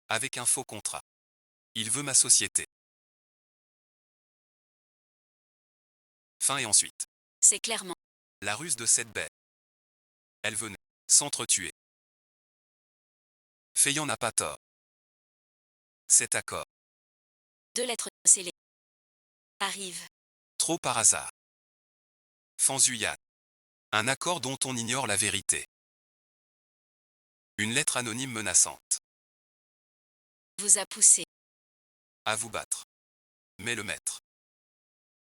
B: Avec un faux contrat. Il veut ma société. Fin et ensuite.
A: C'est clairement.
B: La ruse de cette bête. Elle venait s'entretuer. Feyon n'a pas tort. Cet accord.
A: 2 lettres scellées. Arrive.
B: Trop par hasard. Fanzuyan. Un accord dont on ignore la vérité. Une lettre anonyme menaçante.
A: Vous a poussé.
B: À vous battre. Mais le maître.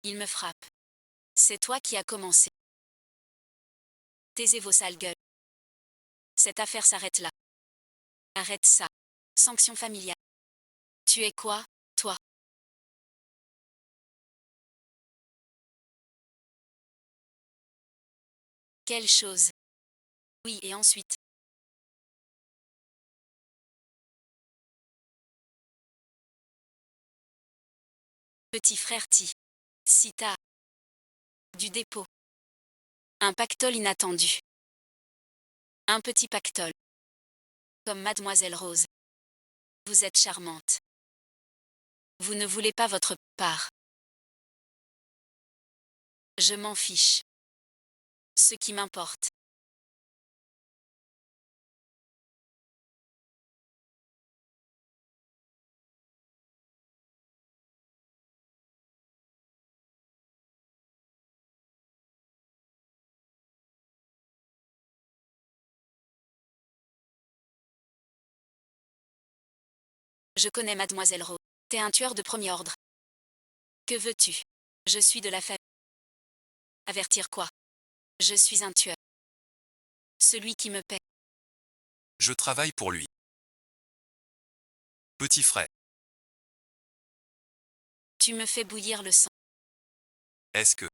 A: Il me frappe. C'est toi qui as commencé. Taisez vos sales gueules. Cette affaire s'arrête là. Arrête ça. Sanction familiale. Tu es quoi, toi? Quelle chose? Oui et ensuite. Petit frère Ti. Cita. Du dépôt. Un pactole inattendu. Un petit pactole. Comme Mademoiselle Rose. Vous êtes charmante. Vous ne voulez pas votre part. Je m'en fiche. Ce qui m'importe. Je connais Mademoiselle Rose. T'es un tueur de premier ordre. Que veux-tu? Je suis de la famille. Avertir quoi? Je suis un tueur. Celui qui me paie.
B: Je travaille pour lui. Petit frère,
A: Tu me fais bouillir le sang.
B: est-ce que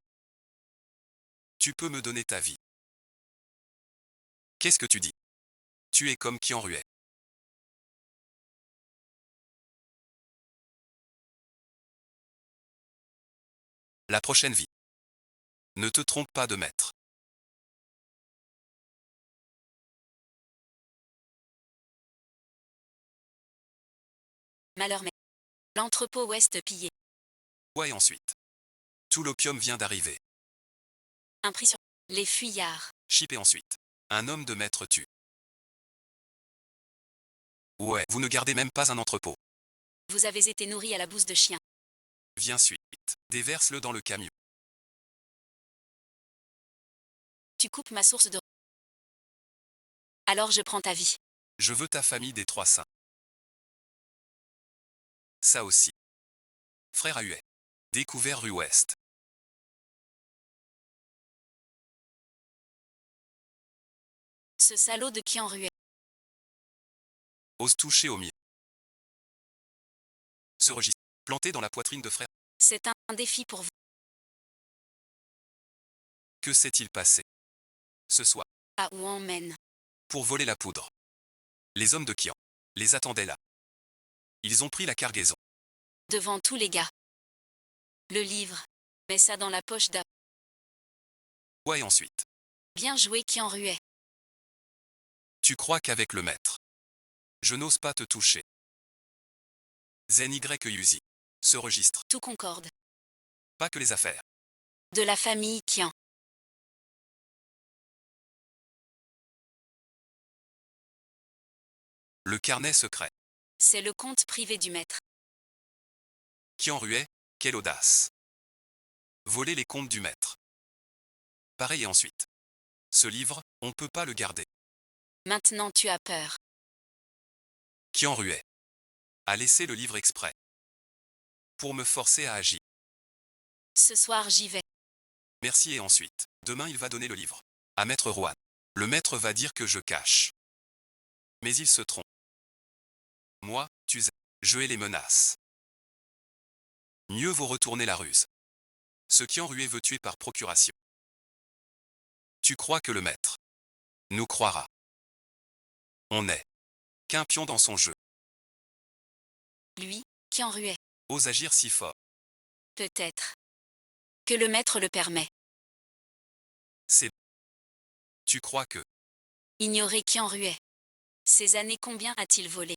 B: tu peux me donner ta vie? Qu'est-ce que tu dis? Tu es comme qui en ruait. La prochaine vie. Ne te trompe pas de maître.
A: Malheur mais. L'entrepôt ouest pillé.
B: Ouais, et ensuite. Tout l'opium vient d'arriver.
A: Un prix sur. Les fuyards.
B: Chip et ensuite. Un homme de maître tue. Ouais, vous ne gardez même pas un entrepôt.
A: Vous avez été nourri à la bouse de chien.
B: Viens suite. Déverse-le dans le camion.
A: Tu coupes ma source de. Alors je prends ta vie.
B: Je veux ta famille des 3 saints. Ça aussi. Frère à Huet. Découvert rue Ouest.
A: Ce salaud de qui en ruait.
B: Ose toucher au mien. Ce registre. Planté dans la poitrine de frère.
A: C'est un défi pour vous.
B: Que s'est-il passé ce soir?
A: À où emmène.
B: Pour voler la poudre. Les hommes de Kian les attendaient là. Ils ont pris la cargaison.
A: Devant tous les gars. Le livre. Mets ça dans la poche d'A.
B: Ouais, et ensuite.
A: Bien joué qui en ruait.
B: Tu crois qu'avec le maître, je n'ose pas te toucher. Zen Y Yuzi. Ce registre.
A: Tout concorde.
B: Pas que les affaires.
A: De la famille qui en.
B: Le carnet secret.
A: C'est le compte privé du maître.
B: Qui en ruait, quelle audace. Voler les comptes du maître. Pareil et ensuite. Ce livre, on peut pas le garder.
A: Maintenant tu as peur.
B: Qui en ruait. A laissé le livre exprès. Pour me forcer à agir.
A: Ce soir j'y vais.
B: Merci et ensuite. Demain il va donner le livre. À maître Rouen. Le maître va dire que je cache. Mais il se trompe. Moi, tu sais, je hais les menaces. Mieux vaut retourner la ruse. Ce qui en ruait veut tuer par procuration. Tu crois que le maître nous croira. On n'est qu'un pion dans son jeu.
A: Lui, qui en ruait.
B: Ose agir si fort.
A: Peut-être. Que le maître le permet.
B: C'est. Tu crois que.
A: Ignorer qui en ruait. Ces années combien a-t-il volé?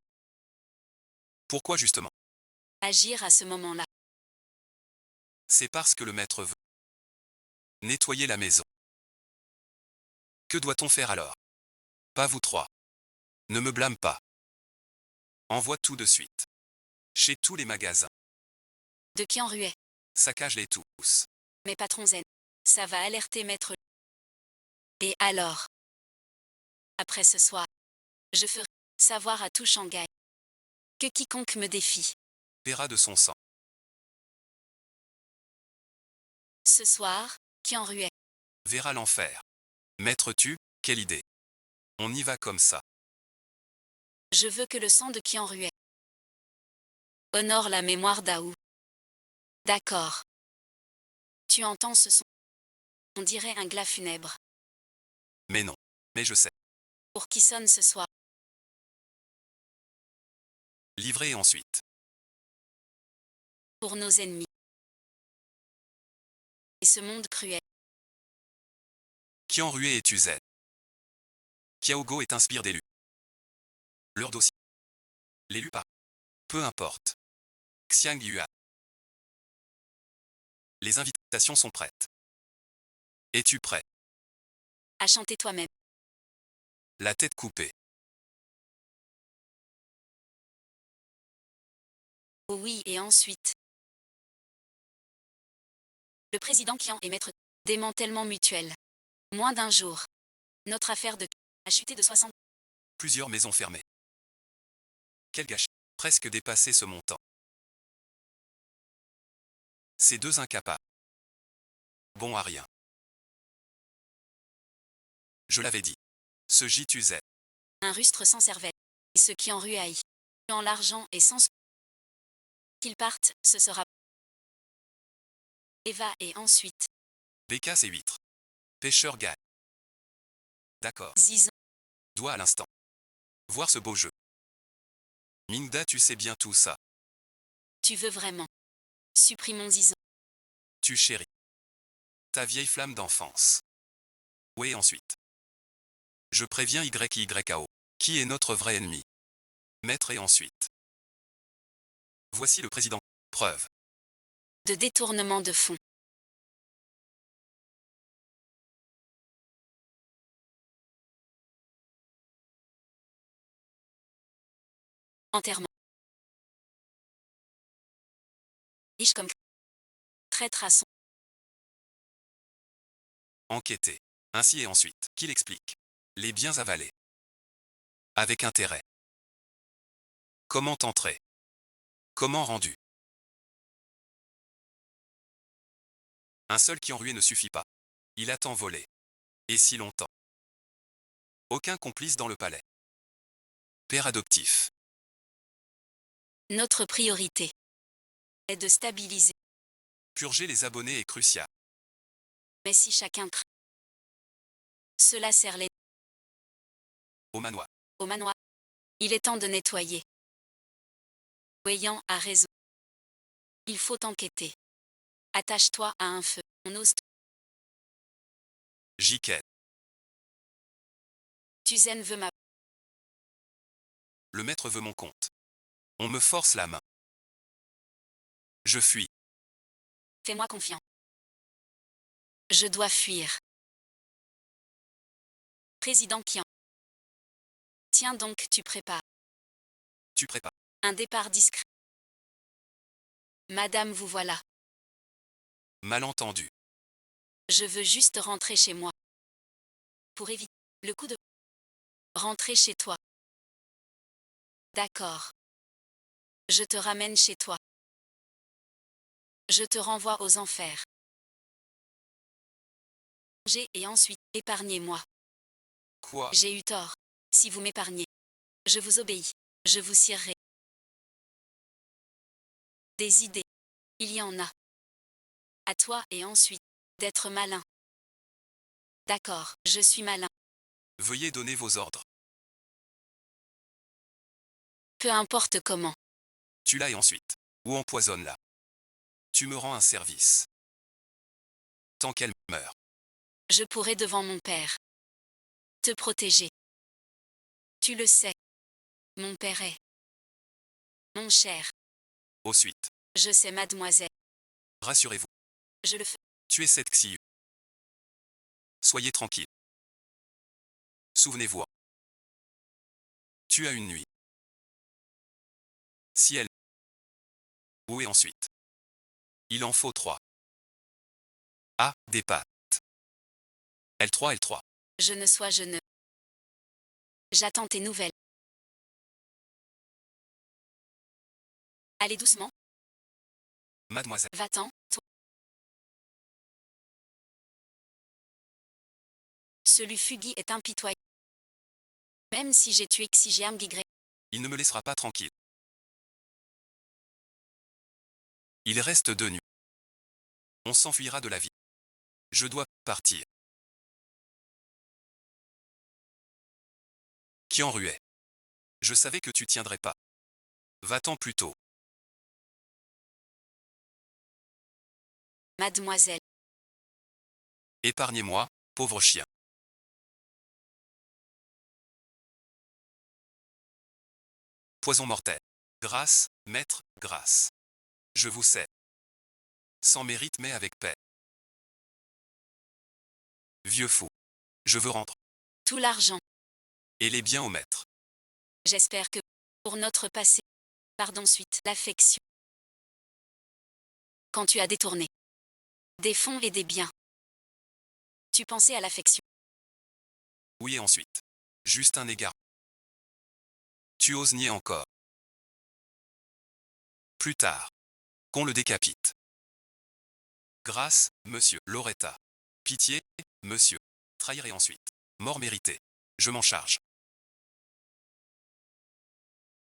B: Pourquoi justement?
A: Agir à ce moment-là.
B: C'est parce que le maître veut nettoyer la maison. Que doit-on faire alors? Pas vous trois. Ne me blâme pas. Envoie tout de suite. Chez tous les magasins.
A: De qui en ruait.
B: Saccage-les tous.
A: Mais patron zen. Ça va alerter maître. Et alors? Après ce soir. Je ferai savoir à tout Shanghai. Que quiconque me défie.
B: Paiera de son sang.
A: Ce soir, qui en ruait.
B: Verra l'enfer. Maître tu, quelle idée. On y va comme ça.
A: Je veux que le sang de qui en ruait honore la mémoire d'Aou. D'accord. Tu entends ce son? On dirait un glas funèbre.
B: Mais non. Mais je sais.
A: Pour qui sonne ce soir?
B: Livré et ensuite.
A: Pour nos ennemis. Et ce monde cruel.
B: Qui en ruée est Uzen. Kiaogo est inspire d'élu. Leur dossier. L'élu pas. Peu importe. Xiang Yuan. Les invitations sont prêtes. Es-tu prêt?
A: À chanter toi-même.
B: La tête coupée.
A: Oh oui, et ensuite. Le président Kian et maître. Démantèlement mutuel. Moins d'un jour. Notre affaire de a chuté de 60.
B: Plusieurs maisons fermées. Quel gâchis. Presque dépassé ce montant. Ces deux incapables. bon à rien. Je l'avais dit. Ce gîte usait.
A: Un rustre s'en servait. Et ceux qui en ruaillent. En l'argent et sans qu'ils partent, ce sera. Eva et ensuite.
B: Bécasse et huîtres. Pêcheur gagne. D'accord.
A: Zizan.
B: Doigt à l'instant. Voir ce beau jeu. Minda, tu sais bien tout ça.
A: Tu veux vraiment. Supprimons Zizan.
B: Tu chéris. Ta vieille flamme d'enfance. Oui, ensuite. Je préviens YYAO. Qui est notre vrai ennemi? Maître et ensuite. Voici le président. Preuve.
A: De détournement de fonds. Enterrement. Riche comme traître à son.
B: Enquêter. Ainsi et ensuite. Qu'il explique. Les biens avalés. Avec intérêt. Comment entrer? Comment rendu? Un seul qui en ruée ne suffit pas. Il a tant volé. Et si longtemps. Aucun complice dans le palais. Père adoptif.
A: Notre priorité est de stabiliser.
B: Purger les abonnés est crucial.
A: Mais si chacun craint, cela sert les
B: Au manoir.
A: au manoir. Il est temps de nettoyer. Weyang a raison. Il faut enquêter. Attache-toi à un feu. On ose.
B: Jiken.
A: Tuzen veut ma.
B: Le maître veut mon compte. On me force la main. Je fuis.
A: Fais-moi confiance. Je dois fuir. Président Qian. Tiens donc, tu prépares.
B: Tu prépares.
A: Un départ discret. Madame, vous voilà.
B: Malentendu.
A: Je veux juste rentrer chez moi. Pour éviter le coup de. Rentrer chez toi. D'accord. Je te ramène chez toi. Je te renvoie aux enfers. Et ensuite, épargnez-moi.
B: Quoi?
A: J'ai eu tort. Si vous m'épargnez, je vous obéis. Je vous cirerai. Des idées. Il y en a. À toi et ensuite, d'être malin. D'accord, je suis malin.
B: Veuillez donner vos ordres.
A: Peu importe comment.
B: Tu l'as et ensuite. Ou empoisonne-la. Tu me rends un service. Tant qu'elle meurt.
A: Je pourrai devant mon père. Te protéger. Tu le sais. Mon père est. Mon cher.
B: Au suite.
A: Je sais, mademoiselle.
B: Rassurez-vous.
A: Je le fais.
B: Tu es cette Xiu. Soyez tranquille. Souvenez-vous. Tu as une nuit. Si elle. Où et ensuite. Il en faut 3. Ah, des pattes. L3, L3.
A: Je ne sois, je ne. J'attends tes nouvelles. Allez doucement.
B: Mademoiselle.
A: Va-t'en, toi. Celui Fugui est impitoyable. Même si j'ai tué Xijiam Gigré.
B: Il ne me laissera pas tranquille. Il reste 2 nuits. On s'enfuira de la vie. Je dois partir. Qui en ruait? Je savais que tu tiendrais pas. Va-t'en plus tôt.
A: Mademoiselle.
B: Épargnez-moi, pauvre chien. Poison mortel. Grâce, maître, grâce. Je vous sais. Sans mérite mais avec paix. Vieux fou. Je veux rendre.
A: Tout l'argent.
B: Et les biens au maître.
A: J'espère que, pour notre passé, pardon suite, l'affection. Quand tu as détourné des fonds et des biens, tu pensais à l'affection.
B: Oui et ensuite. Juste un égard. Tu oses nier encore. Plus tard. Qu'on le décapite. Grâce, monsieur. Loretta. Pitié, monsieur. Trahir et ensuite. Mort méritée. Je m'en charge.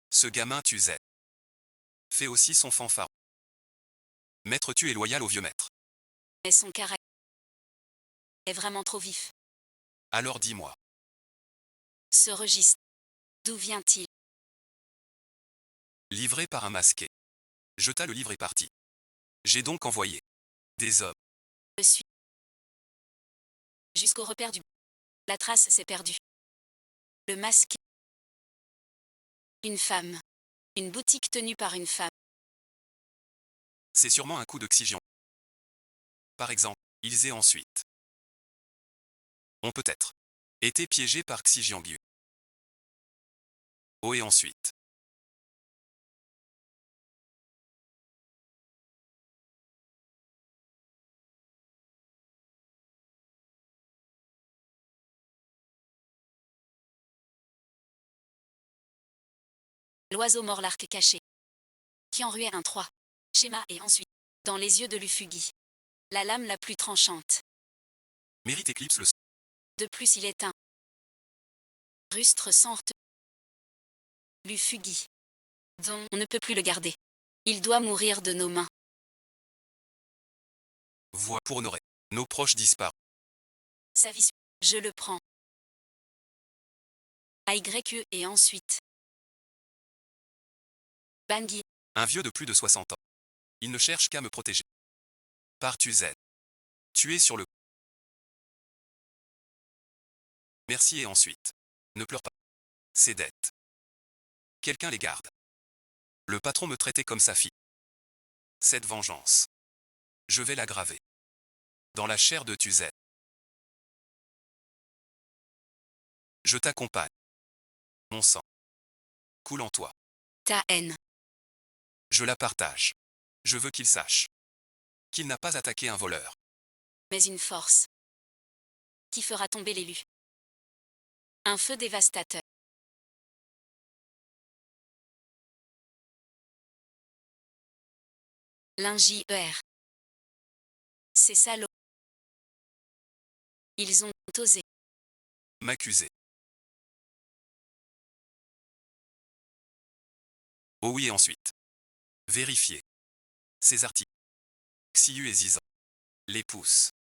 B: Ce gamin Tuzet fait aussi son fanfaron. Maître tu es loyal au vieux maître.
A: Mais son caractère est vraiment trop vif.
B: Alors dis-moi.
A: Ce registre, d'où vient-il?
B: Livré par un masqué. Jeta le livre et partit. J'ai donc envoyé des hommes.
A: Je suis jusqu'au repère du... La trace s'est perdue. Le masque. Une femme. Une boutique tenue par une femme.
B: C'est sûrement un coup d'oxygène. Par exemple, ils aient ensuite. Ont peut-être été piégés par Xi Jiangyu. Oh et ensuite.
A: L'oiseau mord l'arc caché. Qui en ruait un 3. Schéma et ensuite. Dans les yeux de Lufugi. La lame la plus tranchante.
B: Mérite éclipse le
A: De plus il est un rustre sorte. Lufugi. Dont on ne peut plus le garder. Il doit mourir de nos mains.
B: voie pour honorer nos proches disparus.
A: Sa vie. Je le prends. AYE et ensuite. Bangui.
B: Un vieux de plus de 60 ans. Il ne cherche qu'à me protéger. Par Tuzet. Tué sur le. Merci et ensuite. Ne pleure pas. Ses dettes. Quelqu'un les garde. Le patron me traitait comme sa fille. Cette vengeance. Je vais la graver. Dans la chair de Tuzet. Je t'accompagne. Mon sang coule en toi.
A: Ta haine.
B: Je la partage. Je veux qu'il sache qu'il n'a pas attaqué un voleur.
A: Mais une force. Qui fera tomber l'élu. Un feu dévastateur. L'ingénieur. Ces salauds. Ils ont osé.
B: M'accuser. Oh oui et ensuite. Vérifier. Ces articles. Xiu et Zizan. Les pouces.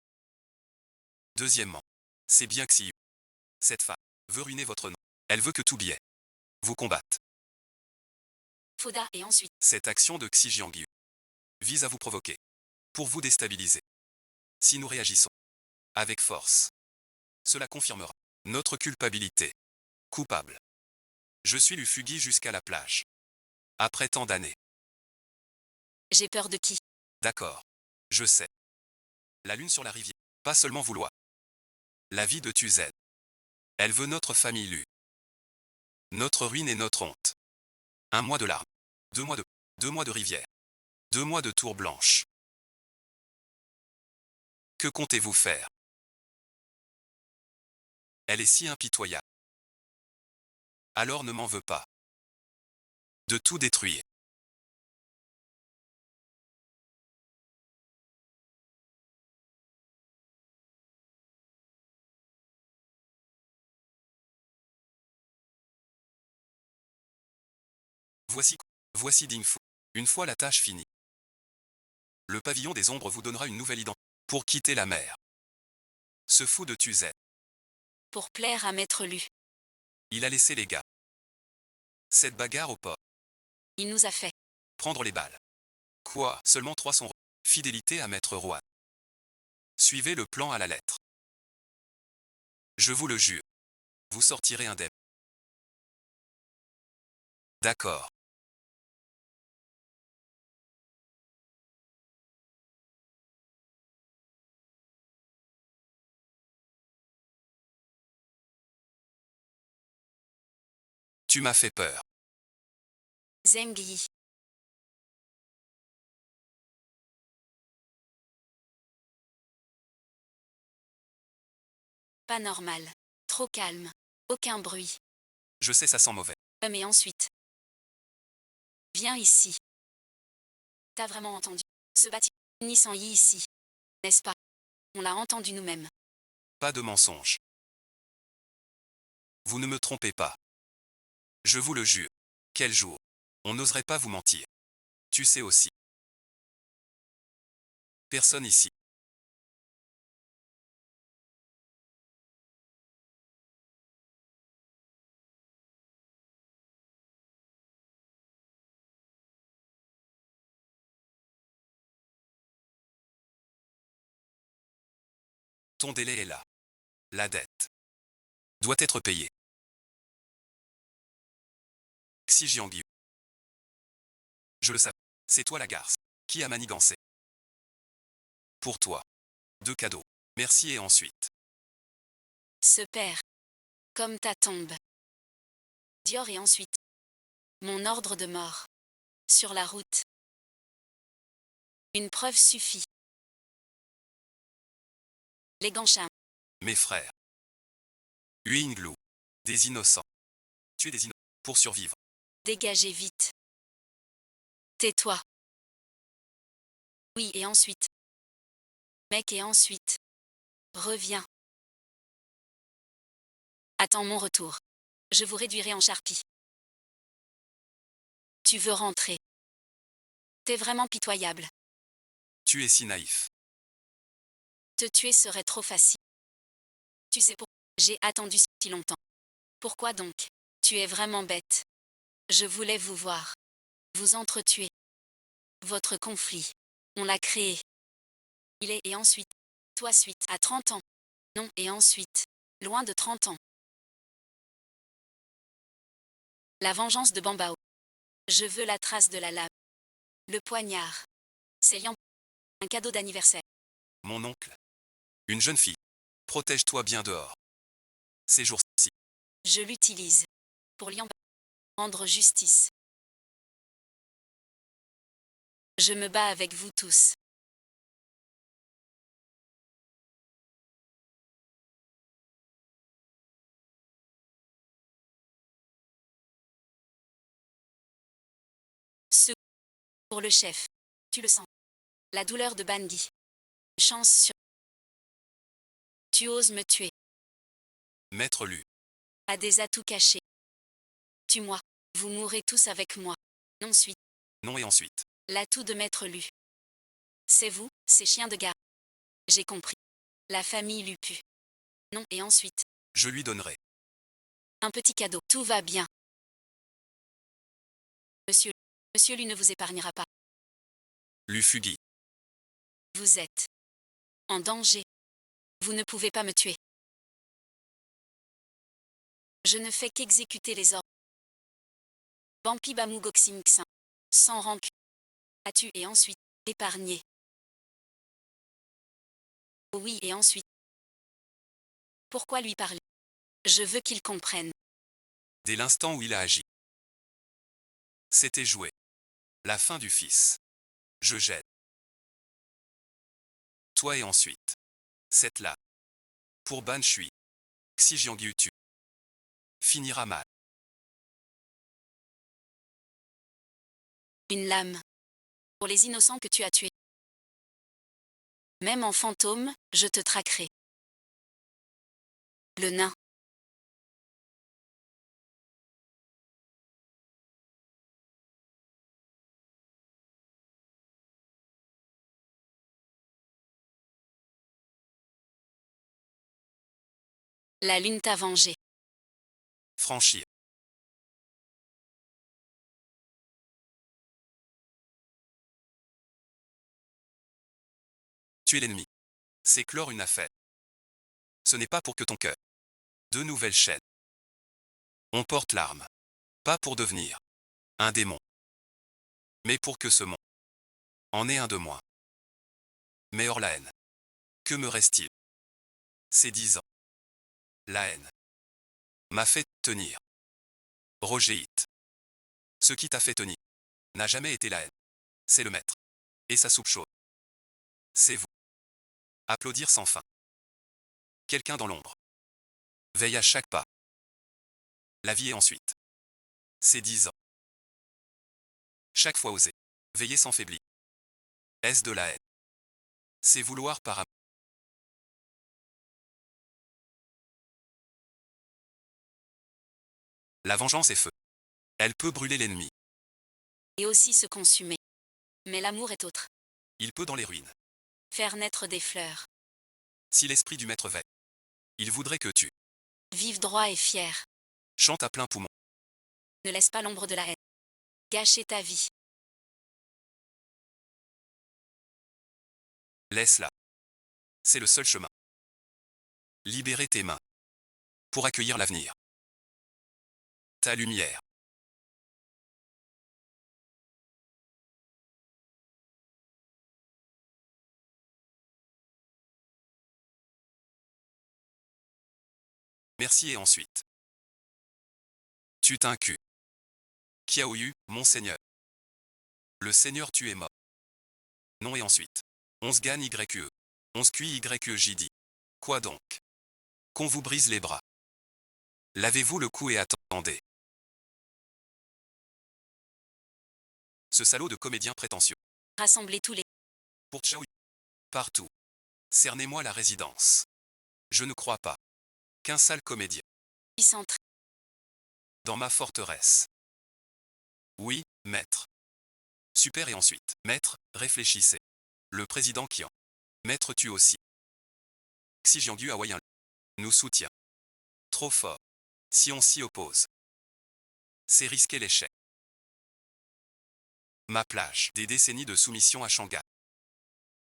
B: Deuxièmement. C'est bien Xiu. Cette femme veut ruiner votre nom. Elle veut que tout billet vous combatte.
A: Foda et ensuite.
B: Cette action de Xi Jiangyu vise à vous provoquer. Pour vous déstabiliser. Si nous réagissons avec force, cela confirmera notre culpabilité. Coupable. Je suis Lufugi jusqu'à la plage. Après tant d'années.
A: J'ai peur de qui?
B: D'accord. Je sais. La lune sur la rivière. Pas seulement vouloir. La vie de Tuzet. Elle veut notre famille Lu. Notre ruine et notre honte. 1 mois de larmes. 2 mois de... 2 mois de rivière. 2 mois de tour blanche. Que comptez-vous faire? Elle est si impitoyable. Alors ne m'en veux pas. De tout détruire. Voici. Voici Ding Fu. Une fois la tâche finie. Le pavillon des ombres vous donnera une nouvelle identité. Pour quitter la mer. Ce fou de Tuzet.
A: Pour plaire à Maître Lu.
B: Il a laissé les gars. Cette bagarre au port.
A: Il nous a fait.
B: Prendre les balles. Quoi? Seulement 3 sont. Fidélité à Maître Roy. Suivez le plan à la lettre. Je vous le jure. Vous sortirez indemne. D'accord. Tu m'as fait peur.
A: Zheng Yi. Pas normal. Trop calme. Aucun bruit.
B: Je sais ça sent mauvais.
A: Mais ensuite. Viens ici. T'as vraiment entendu? Ce bâtiment. Nissan Yi ici. N'est-ce pas? On l'a entendu nous-mêmes.
B: Pas de mensonge. Vous ne me trompez pas. Je vous le jure. Quel jour? On n'oserait pas vous mentir. Tu sais aussi. Personne ici. Ton délai est là. La dette doit être payée. Xi Jiangyu. Je le sais. C'est toi la garce. Qui a manigancé? Pour toi. 2 cadeaux. Merci et ensuite.
A: Se perd. Comme ta tombe. Dior et ensuite. Mon ordre de mort. Sur la route. Une preuve suffit. Les Gansham.
B: Mes frères. Huinglu. Des innocents. Tuer des innocents. Pour survivre.
A: Dégagez vite. Tais-toi. Oui et ensuite. Mec et ensuite. Reviens. Attends mon retour. Je vous réduirai en charpie. Tu veux rentrer. T'es vraiment pitoyable.
B: Tu es si naïf.
A: Te tuer serait trop facile. Tu sais pourquoi j'ai attendu si longtemps. Pourquoi donc? Tu es vraiment bête. Je voulais vous voir. Vous entretuer. Votre conflit. On l'a créé. Il est et ensuite. Toi suite à 30 ans. Non et ensuite. Loin de 30 ans. La vengeance de Bambao. Je veux la trace de la lame. Le poignard. C'est Lian. Un cadeau d'anniversaire.
B: Mon oncle. Une jeune fille. Protège-toi bien dehors. Ces jours-ci.
A: Je l'utilise. Pour Lian. Rendre justice. Je me bats avec vous tous. Ce pour le chef. Tu le sens. La douleur de Bandi. Chance sur. Tu oses me tuer.
B: Maître Lu.
A: A des atouts cachés. Tue-moi. Vous mourrez tous avec moi. Ensuite.
B: Non et ensuite.
A: L'atout de Maître Lu. C'est vous, ces chiens de gare. J'ai compris. La famille Lupu. Non et ensuite.
B: Je lui donnerai.
A: Un petit cadeau. Tout va bien. Monsieur. Monsieur Lu ne vous épargnera pas.
B: Lu Fugui.
A: Vous êtes en danger. Vous ne pouvez pas me tuer. Je ne fais qu'exécuter les ordres. Bampi Bamugoxingxin. Sans rancune. As-tu et ensuite épargné. Oh oui et ensuite. Pourquoi lui parler? Je veux qu'il comprenne.
B: Dès l'instant où il a agi. C'était joué. La fin du fils. Je jette. Toi et ensuite. Cette là. Pour Ban Shui. Xi Jiangyu tu. Finira mal.
A: Une lame. Pour les innocents que tu as tués. Même en fantôme, je te traquerai. Le nain. La lune t'a vengé.
B: Franchir. Tuer l'ennemi. C'est clore une affaire. Ce n'est pas pour que ton cœur. 2 nouvelles chaînes. On porte l'arme. Pas pour devenir un démon. Mais pour que ce monde en ait un de moins. Mais hors la haine. Que me reste-t-il? C'est 10 ans. La haine m'a fait tenir. Roger Hit. Ce qui t'a fait tenir n'a jamais été la haine. C'est le maître. Et sa soupe chaude. C'est vous. Applaudir sans fin. Quelqu'un dans l'ombre. Veille à chaque pas. La vie est ensuite. C'est 10 ans. Chaque fois oser. Veiller sans faiblir. Est-ce de la haine? C'est vouloir par amour. La vengeance est feu. Elle peut brûler l'ennemi.
A: Et aussi se consumer. Mais l'amour est autre.
B: Il peut dans les ruines.
A: Faire naître des fleurs.
B: Si l'esprit du maître veille, il voudrait que tu
A: Vive droit et fier.
B: chantes à plein poumon.
A: Ne laisse pas l'ombre de la haine gâcher ta vie.
B: Laisse-la. C'est le seul chemin. Libérer tes mains. Pour accueillir l'avenir. Ta lumière. Merci et ensuite. Tu t'incus. Kiaoyu, mon Seigneur. Le Seigneur tu es mort. Non et ensuite. On se gagne YE. On se cuit YE j'y dis. Quoi donc? Qu'on vous brise les bras. Lavez-vous le cou et attendez. Ce salaud de comédien prétentieux.
A: Rassemblez tous les
B: Pour Tchaoyu. Partout. Cernez-moi la résidence. Je ne crois pas. Qu'un sale comédien.
A: centres.
B: Dans ma forteresse. Oui, maître. Super et ensuite. Maître, réfléchissez. Le président Qian. Maître tu aussi. Xi Jiangyu hawaïen. Nous soutient. Trop fort. Si on s'y oppose. C'est risquer l'échec. Ma plage. Des décennies de soumission à Shanghai.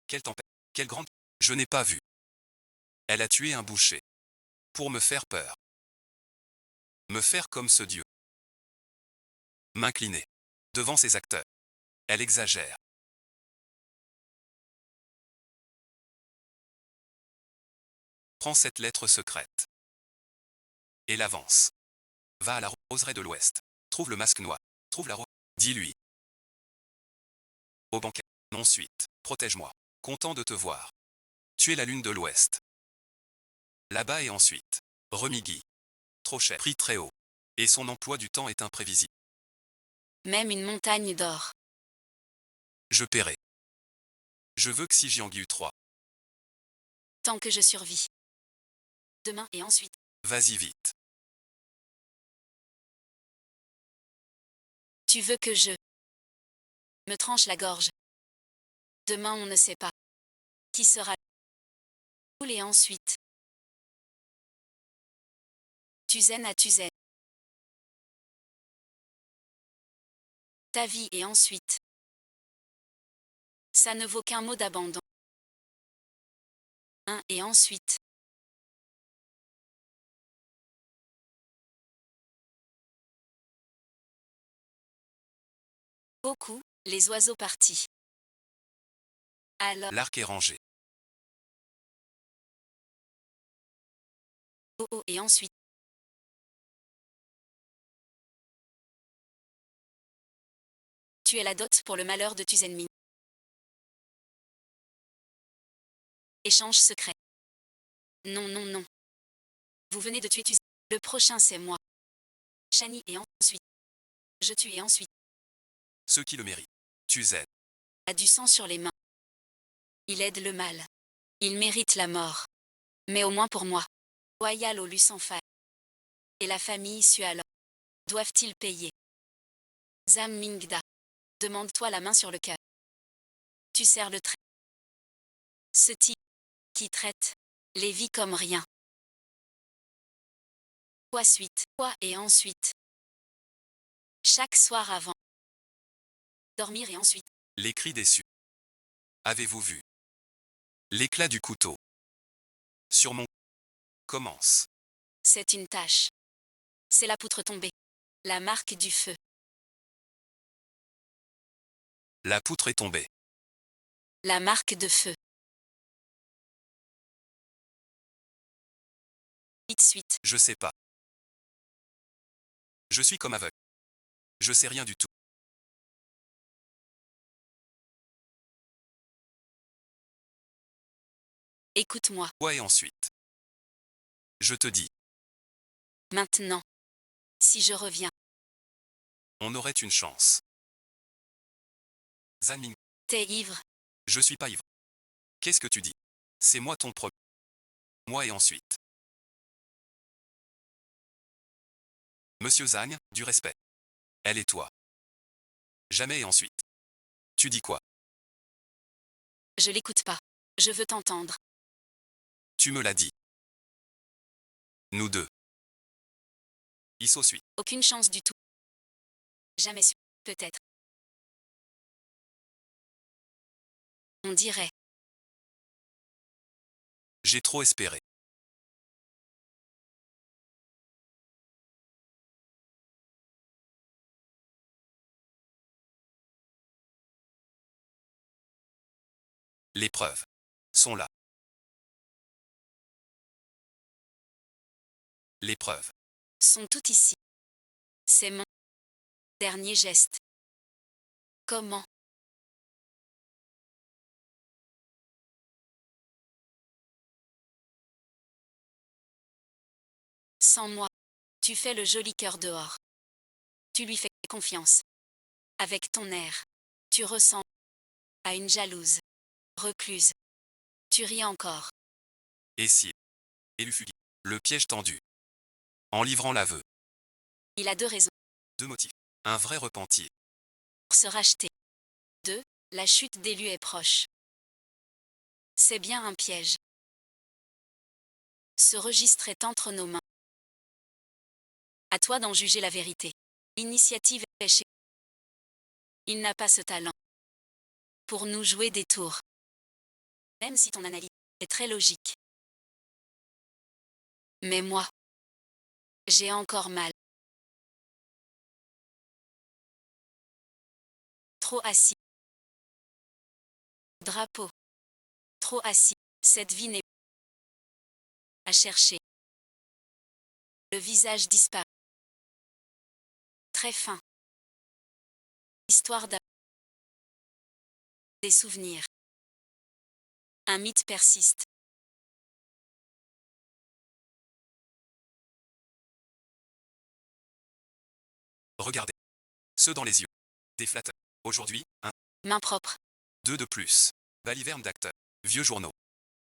B: Quelle tempête. Quelle grande. Je n'ai pas vu. Elle a tué un boucher. Pour me faire peur. Me faire comme ce dieu. M'incliner. Devant ses acteurs. Elle exagère. Prends cette lettre secrète. Et l'avance. Va à la roseraie de l'Ouest. Trouve le masque noir. Trouve la rose. Dis-lui. Au banquet. Ensuite. Protège-moi. Content de te voir. Tu es la lune de l'Ouest. Là-bas et ensuite. Remigui. Trop cher. Prix très haut. Et son emploi du temps est imprévisible.
A: Même une montagne d'or.
B: Je paierai. Je veux que Xi Jiangyu 3.
A: Tant que je survis. Demain et ensuite.
B: Vas-y vite.
A: Tu veux que je me tranche la gorge. Demain on ne sait pas. Qui sera et ensuite. Tuzen à Tuzen. Ta vie et ensuite. Ça ne vaut qu'un mot d'abandon. Un et ensuite. Beaucoup, les oiseaux partis. Alors,
B: L'arc est rangé.
A: oh oh et ensuite. Tu es la dot pour le malheur de Tuzenmin. Échange secret. Non, non, non. Vous venez de tuer Tuzen. Le prochain c'est moi. Shani et ensuite. Je tue et ensuite.
B: Ceux qui le méritent. Tuzen.
A: A du sang sur les mains. Il aide le mal. Il mérite la mort. Mais au moins pour moi. Royal au sans faille. Et la famille Sual. Doivent-ils payer? Zam Mingda. Demande-toi la main sur le cœur. Tu serres le trait. Ce type qui traite les vies comme rien. Quoi suite, quoi et ensuite. Chaque soir avant. Dormir et ensuite.
B: Les cris déçus. Avez-vous vu? L'éclat du couteau. Sur mon. Commence.
A: C'est une tache. C'est la poutre tombée. La marque du feu.
B: La poutre est tombée.
A: La marque de feu. Vite suite.
B: Je sais pas. Je suis comme aveugle. Je sais rien du tout.
A: Écoute-moi.
B: Quoi et ensuite? Je te dis.
A: Maintenant. Si je reviens.
B: On aurait une chance. Zanming.
A: T'es ivre.
B: Je suis pas ivre. Qu'est-ce que tu dis? C'est moi ton premier. Moi et ensuite. Monsieur Zagne, du respect. Elle et toi. Jamais et ensuite. Tu dis quoi?
A: Je l'écoute pas. Je veux t'entendre.
B: Tu me l'as dit. Nous deux. Isso suit.
A: Aucune chance du tout. Jamais su. Peut-être. On dirait.
B: J'ai trop espéré. Les preuves sont là. Les preuves.
A: Sont toutes ici. C'est mon dernier geste. Comment? Sans moi. Tu fais le joli cœur dehors. Tu lui fais confiance. Avec ton air. Tu ressembles à une jalouse. Recluse. Tu ris encore.
B: Et si. Et Lufugui. Le piège tendu. En livrant l'aveu.
A: Il a deux raisons.
B: Deux motifs. Un vrai repentir.
A: Pour se racheter. 2. La chute d'élu est proche. C'est bien un piège. Ce registre est entre nos mains. À toi d'en juger la vérité. L'initiative est chez. Il n'a pas ce talent. Pour nous jouer des tours. Même si ton analyse est très logique. Mais moi. J'ai encore mal. Trop assis. Drapeau. Trop assis. Cette vie n'est à chercher. Le visage disparaît. Très fin. Histoire des souvenirs. Un mythe persiste.
B: Regardez. Ceux dans les yeux. Des flatteurs. Aujourd'hui, un.
A: Main propre.
B: Deux de plus. Baliverne d'acteurs. Vieux journaux.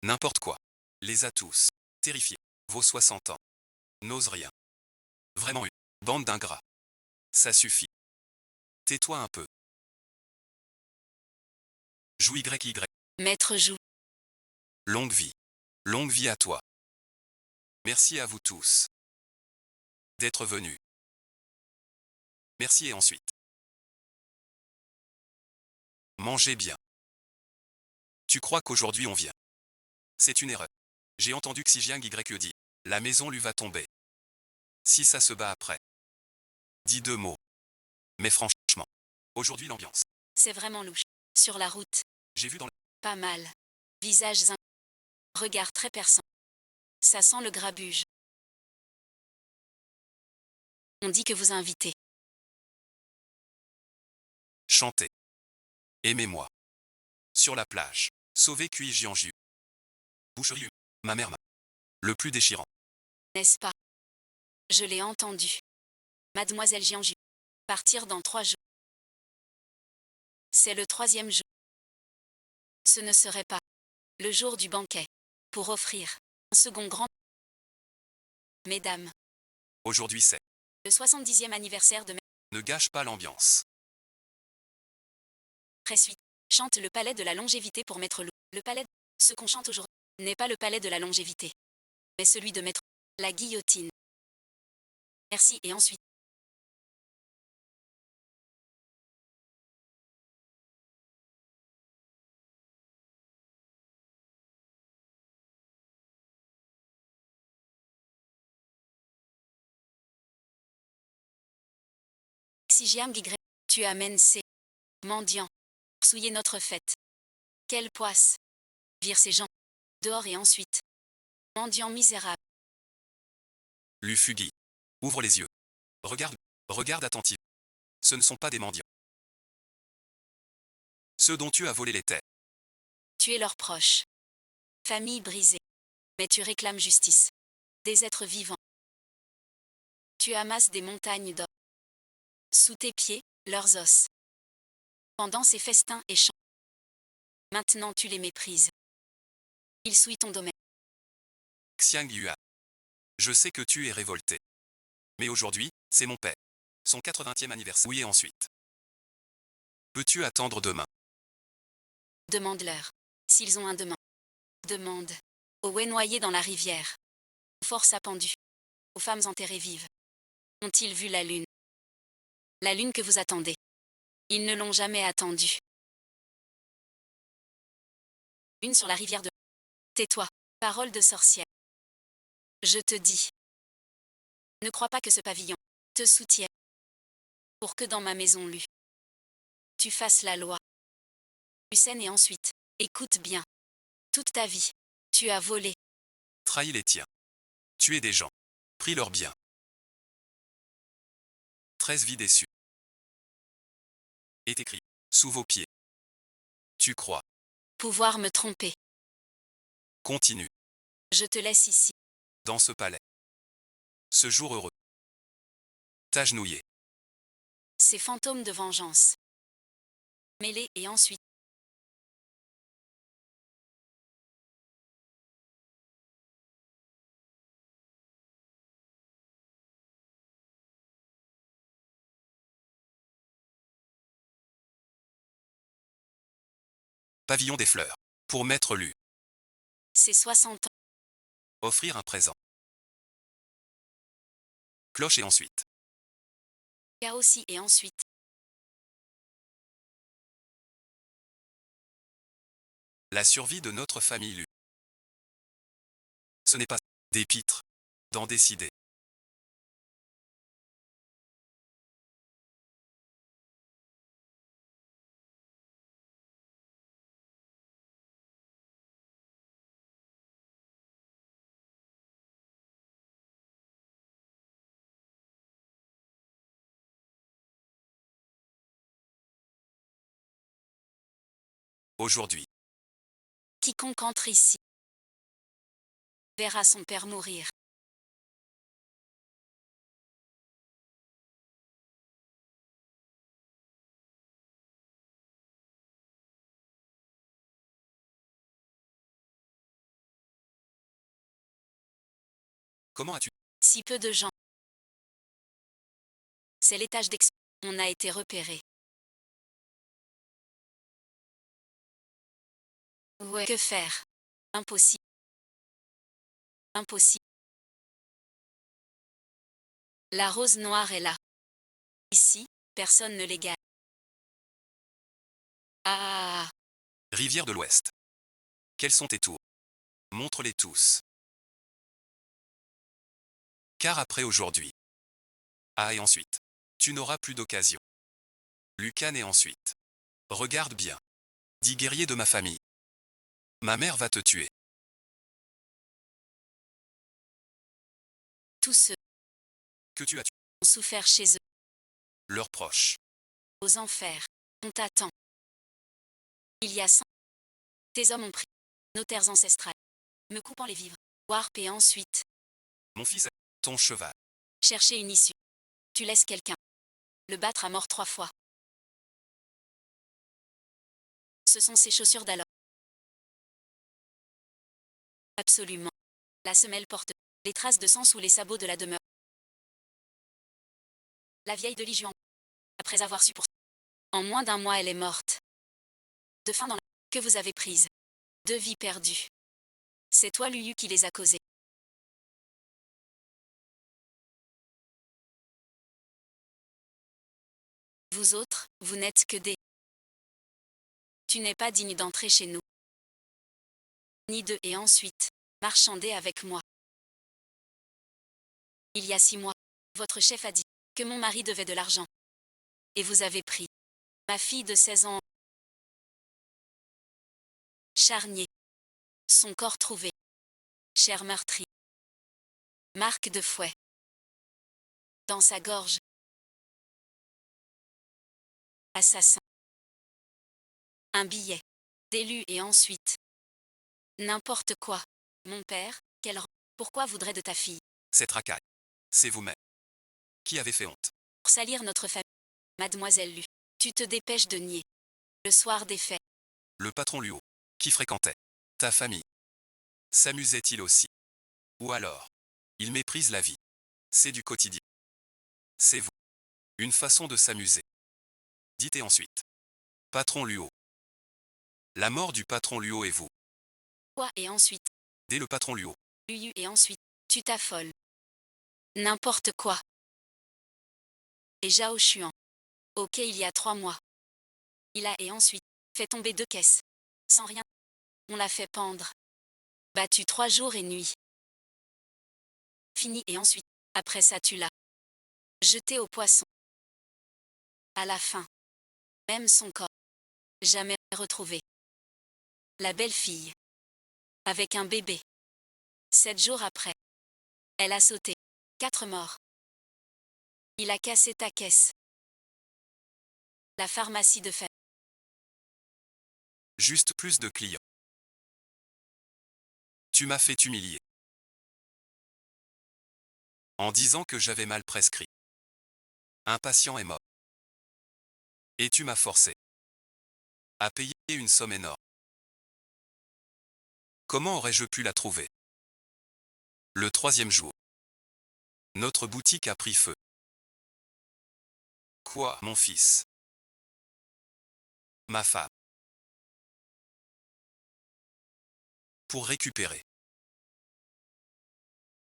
B: N'importe quoi. Les a tous. Terrifiés. Vos 60 ans. N'ose rien. Vraiment une bande d'ingrats. Ça suffit. Tais-toi un peu. Joue YY.
A: Maître joue.
B: Longue vie. Longue vie à toi. Merci à vous tous. D'être venus. Merci et ensuite. Mangez bien. Tu crois qu'aujourd'hui on vient? C'est une erreur. J'ai entendu Xijiang YE dit. La maison lui va tomber. Si ça se bat après. Dis deux mots. Mais franchement. Aujourd'hui l'ambiance.
A: C'est vraiment louche. Sur la route.
B: J'ai vu dans le.
A: Pas mal. Visage regard très perçant. Ça sent le grabuge. On dit que vous invitez.
B: Chanter. Aimez-moi. Sur la plage. Sauver Kui Jianju. Boucherie. Ma mère m'a. Le plus déchirant.
A: N'est-ce pas? Je l'ai entendu. Mademoiselle Jianju. Partir dans 3 jours. C'est le 3e jour. Ce ne serait pas le jour du banquet. Pour offrir un second grand. Mesdames.
B: Aujourd'hui c'est.
A: Le 70e anniversaire de
B: Ne gâche pas l'ambiance.
A: Suite. Chante le palais de la longévité pour Maître Loup. Le palais. Ce qu'on chante aujourd'hui n'est pas le palais de la longévité. Mais celui de Maître. La guillotine. Merci et ensuite. Xijiang Y. Tu amènes ces mendiants. Souiller notre fête. Quelle poisse. Vire ces gens. Dehors et ensuite. Mendiants misérables.
B: Lufugui. Ouvre les yeux. Regarde. Regarde attentivement. Ce ne sont pas des mendiants. Ceux dont tu as volé les terres.
A: Tu es leur proche. Famille brisée. Mais tu réclames justice. Des êtres vivants. Tu amasses des montagnes d'or. Sous tes pieds, leurs os. Pendant ces festins et chants. Maintenant tu les méprises. Il souille ton domaine.
B: Xiang Yua. Je sais que tu es révolté. Mais aujourd'hui, c'est mon père. Son 80e anniversaire. Oui et ensuite. Peux-tu attendre demain?
A: Demande-leur. S'ils ont un demain. Demande. Aux ouaies noyés dans la rivière. Aux forces pendues. Aux femmes enterrées vives. Ont-ils vu la lune? La lune que vous attendez. Ils ne l'ont jamais attendue. Une sur la rivière de... Tais-toi. Parole de sorcière. Je te dis. Ne crois pas que ce pavillon te soutienne. Pour que dans ma maison lue, tu fasses la loi. Tu saines et ensuite, écoute bien. Toute ta vie, tu as volé.
B: Trahi les tiens. Tué des gens. Pris leurs biens. 13 vies déçues. Est écrit. Sous vos pieds. Tu crois.
A: Pouvoir me tromper.
B: Continue.
A: Je te laisse ici.
B: Dans ce palais. Ce jour heureux. T'agenouiller.
A: Ces fantômes de vengeance. Mêlés et ensuite.
B: Pavillon des fleurs. Pour Maître Lu.
A: Ces 60 ans.
B: Offrir un présent. Cloche et ensuite.
A: Aussi et ensuite.
B: La survie de notre famille Lu. Ce n'est pas des pitres. D'en décider. Aujourd'hui.
A: Quiconque entre ici verra son père mourir.
B: Comment as-tu...
A: Si peu de gens. C'est l'étage d'ex. On a été repéré. Ouais. Que faire? Impossible. Impossible. La rose noire est là. Ici, personne ne les gagne. Ah.
B: Rivière de l'Ouest. Quels sont tes tours? Montre-les tous. Car après aujourd'hui. Ah et ensuite. Tu n'auras plus d'occasion. Lucan et ensuite. Regarde bien. Dis guerrier de ma famille. Ma mère va te tuer.
A: Tous ceux
B: Que tu as tué.
A: ont souffert chez eux.
B: Leurs proches.
A: Aux enfers. On t'attend. Il y a 100. Tes hommes ont pris. Nos terres ancestrales. Me coupant les vivres. Warp et ensuite.
B: Mon fils. Ton cheval.
A: Chercher une issue. Tu laisses quelqu'un. Le battre à mort 3 fois. Ce sont ses chaussures d'alors. Absolument. La semelle porte les traces de sang sous les sabots de la demeure. La vieille de Lijuan. Après avoir su pour... En moins d'un mois elle est morte. De faim dans la... Que vous avez prise. 2 vies perdues. C'est toi Luyu qui les a causées. Vous autres, vous n'êtes que des... Tu n'es pas digne d'entrer chez nous. Ni de et ensuite, marchander avec moi. Il y a 6 mois, votre chef a dit que mon mari devait de l'argent. Et vous avez pris ma fille de 16 ans. Charnier. Son corps trouvé. Chair meurtrie. Marque de fouet. Dans sa gorge. Assassin. Un billet. D'élu et ensuite. N'importe quoi. Mon père, quel... Pourquoi voudrait de ta fille?
B: Cette racaille. C'est vous-même. Qui avez fait honte?
A: Pour salir notre famille. Mademoiselle Lu. Tu te dépêches de nier. Le soir des faits.
B: Le patron Luo. Qui fréquentait ta famille. S'amusait-il aussi? Ou alors, il méprise la vie. C'est du quotidien. C'est vous. Une façon de s'amuser. Dites et ensuite. Patron Luo. La mort du patron Luo et vous.
A: Quoi et ensuite?
B: Dès le patron Luo.
A: Luyu et ensuite. Tu t'affoles. N'importe quoi. Et Zhao Xuan. Ok, il y a 3 mois. Il a et ensuite fait tomber 2 caisses. Sans rien. On l'a fait pendre. Battu 3 jours et nuits. Fini et ensuite. Après ça tu l'as jeté au poisson. À la fin. Même son corps. Jamais retrouvé. La belle fille. Avec un bébé. 7 jours après. Elle a sauté. 4 morts. Il a cassé ta caisse. La pharmacie de fer.
B: Juste plus de clients. Tu m'as fait humilier. En disant que j'avais mal prescrit. Un patient est mort. Et tu m'as forcé à payer une somme énorme. Comment aurais-je pu la trouver? Le 3e jour. Notre boutique a pris feu. Quoi, mon fils? Ma femme. Pour récupérer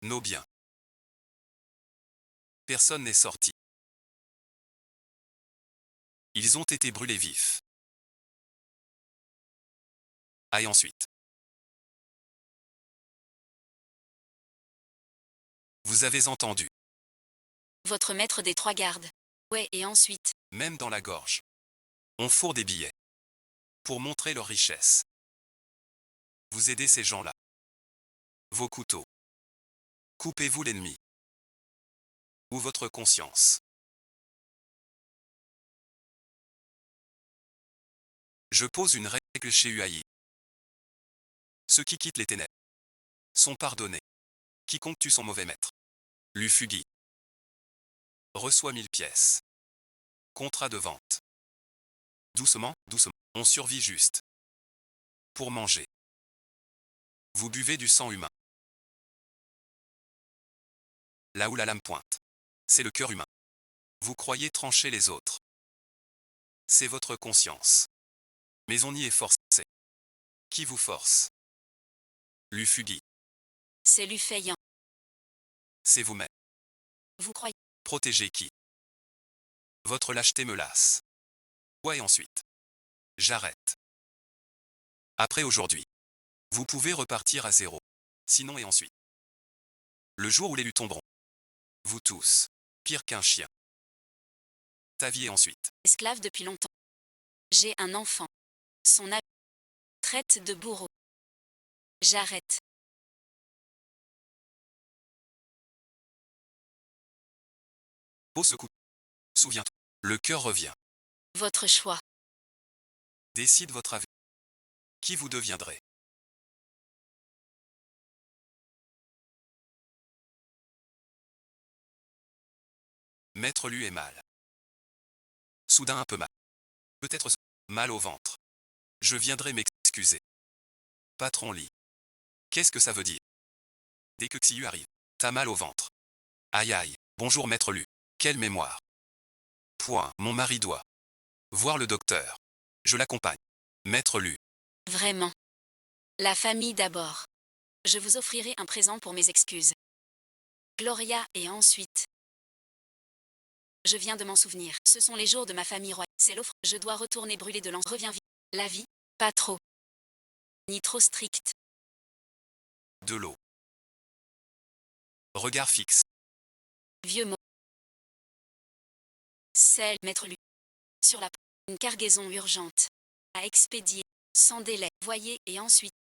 B: nos biens. Personne n'est sorti. Ils ont été brûlés vifs. Ah, et ensuite. Vous avez entendu.
A: Votre maître des 3 gardes. Ouais, et ensuite.
B: Même dans la gorge. On fourre des billets. Pour montrer leur richesse. Vous aidez ces gens-là. Vos couteaux. Coupez-vous l'ennemi. Ou votre conscience. Je pose une règle chez UAI. Ceux qui quittent les ténèbres sont pardonnés. Quiconque tue son mauvais maître. Lufugui. Reçoit 1000 pièces. Contrat de vente. Doucement, doucement. On survit juste. Pour manger. Vous buvez du sang humain. Là où la lame pointe. C'est le cœur humain. Vous croyez trancher les autres. C'est votre conscience. Mais on y est forcé. Qui vous force? Lufugui.
A: C'est Lufeyan.
B: C'est vous-même.
A: Vous croyez.
B: Protégez qui? Votre lâcheté me lasse. Ouais, et ensuite. J'arrête. Après aujourd'hui. Vous pouvez repartir à zéro. Sinon et ensuite. Le jour où les luttes tomberont. Vous tous. Pire qu'un chien. Ta vie et ensuite.
A: Esclave depuis longtemps. J'ai un enfant. Son ami traite de bourreau. J'arrête.
B: Au secours. Souviens-toi. Le cœur revient.
A: Votre choix.
B: Décide votre avenir. Qui vous deviendrez? Maître Lu est mal. Soudain un peu mal. Peut-être mal au ventre. Je viendrai m'excuser. Patron Li. Qu'est-ce que ça veut dire? Dès que Xiu arrive. T'as mal au ventre. Aïe aïe. Bonjour Maître Lu. Quelle mémoire. Point. Mon mari doit voir le docteur. Je l'accompagne. Maître Lu.
A: Vraiment. La famille d'abord. Je vous offrirai un présent pour mes excuses. Gloria et ensuite. Je viens de m'en souvenir. Ce sont les jours de ma famille royale. C'est l'offre. Je dois retourner brûler de l'encre. Reviens vite. La vie. Pas trop. Ni trop stricte.
B: De l'eau. Regard fixe.
A: Vieux mot. Celle. Maître Lu. Sur la. Une cargaison urgente. À expédier. Sans délai. Voyez et ensuite.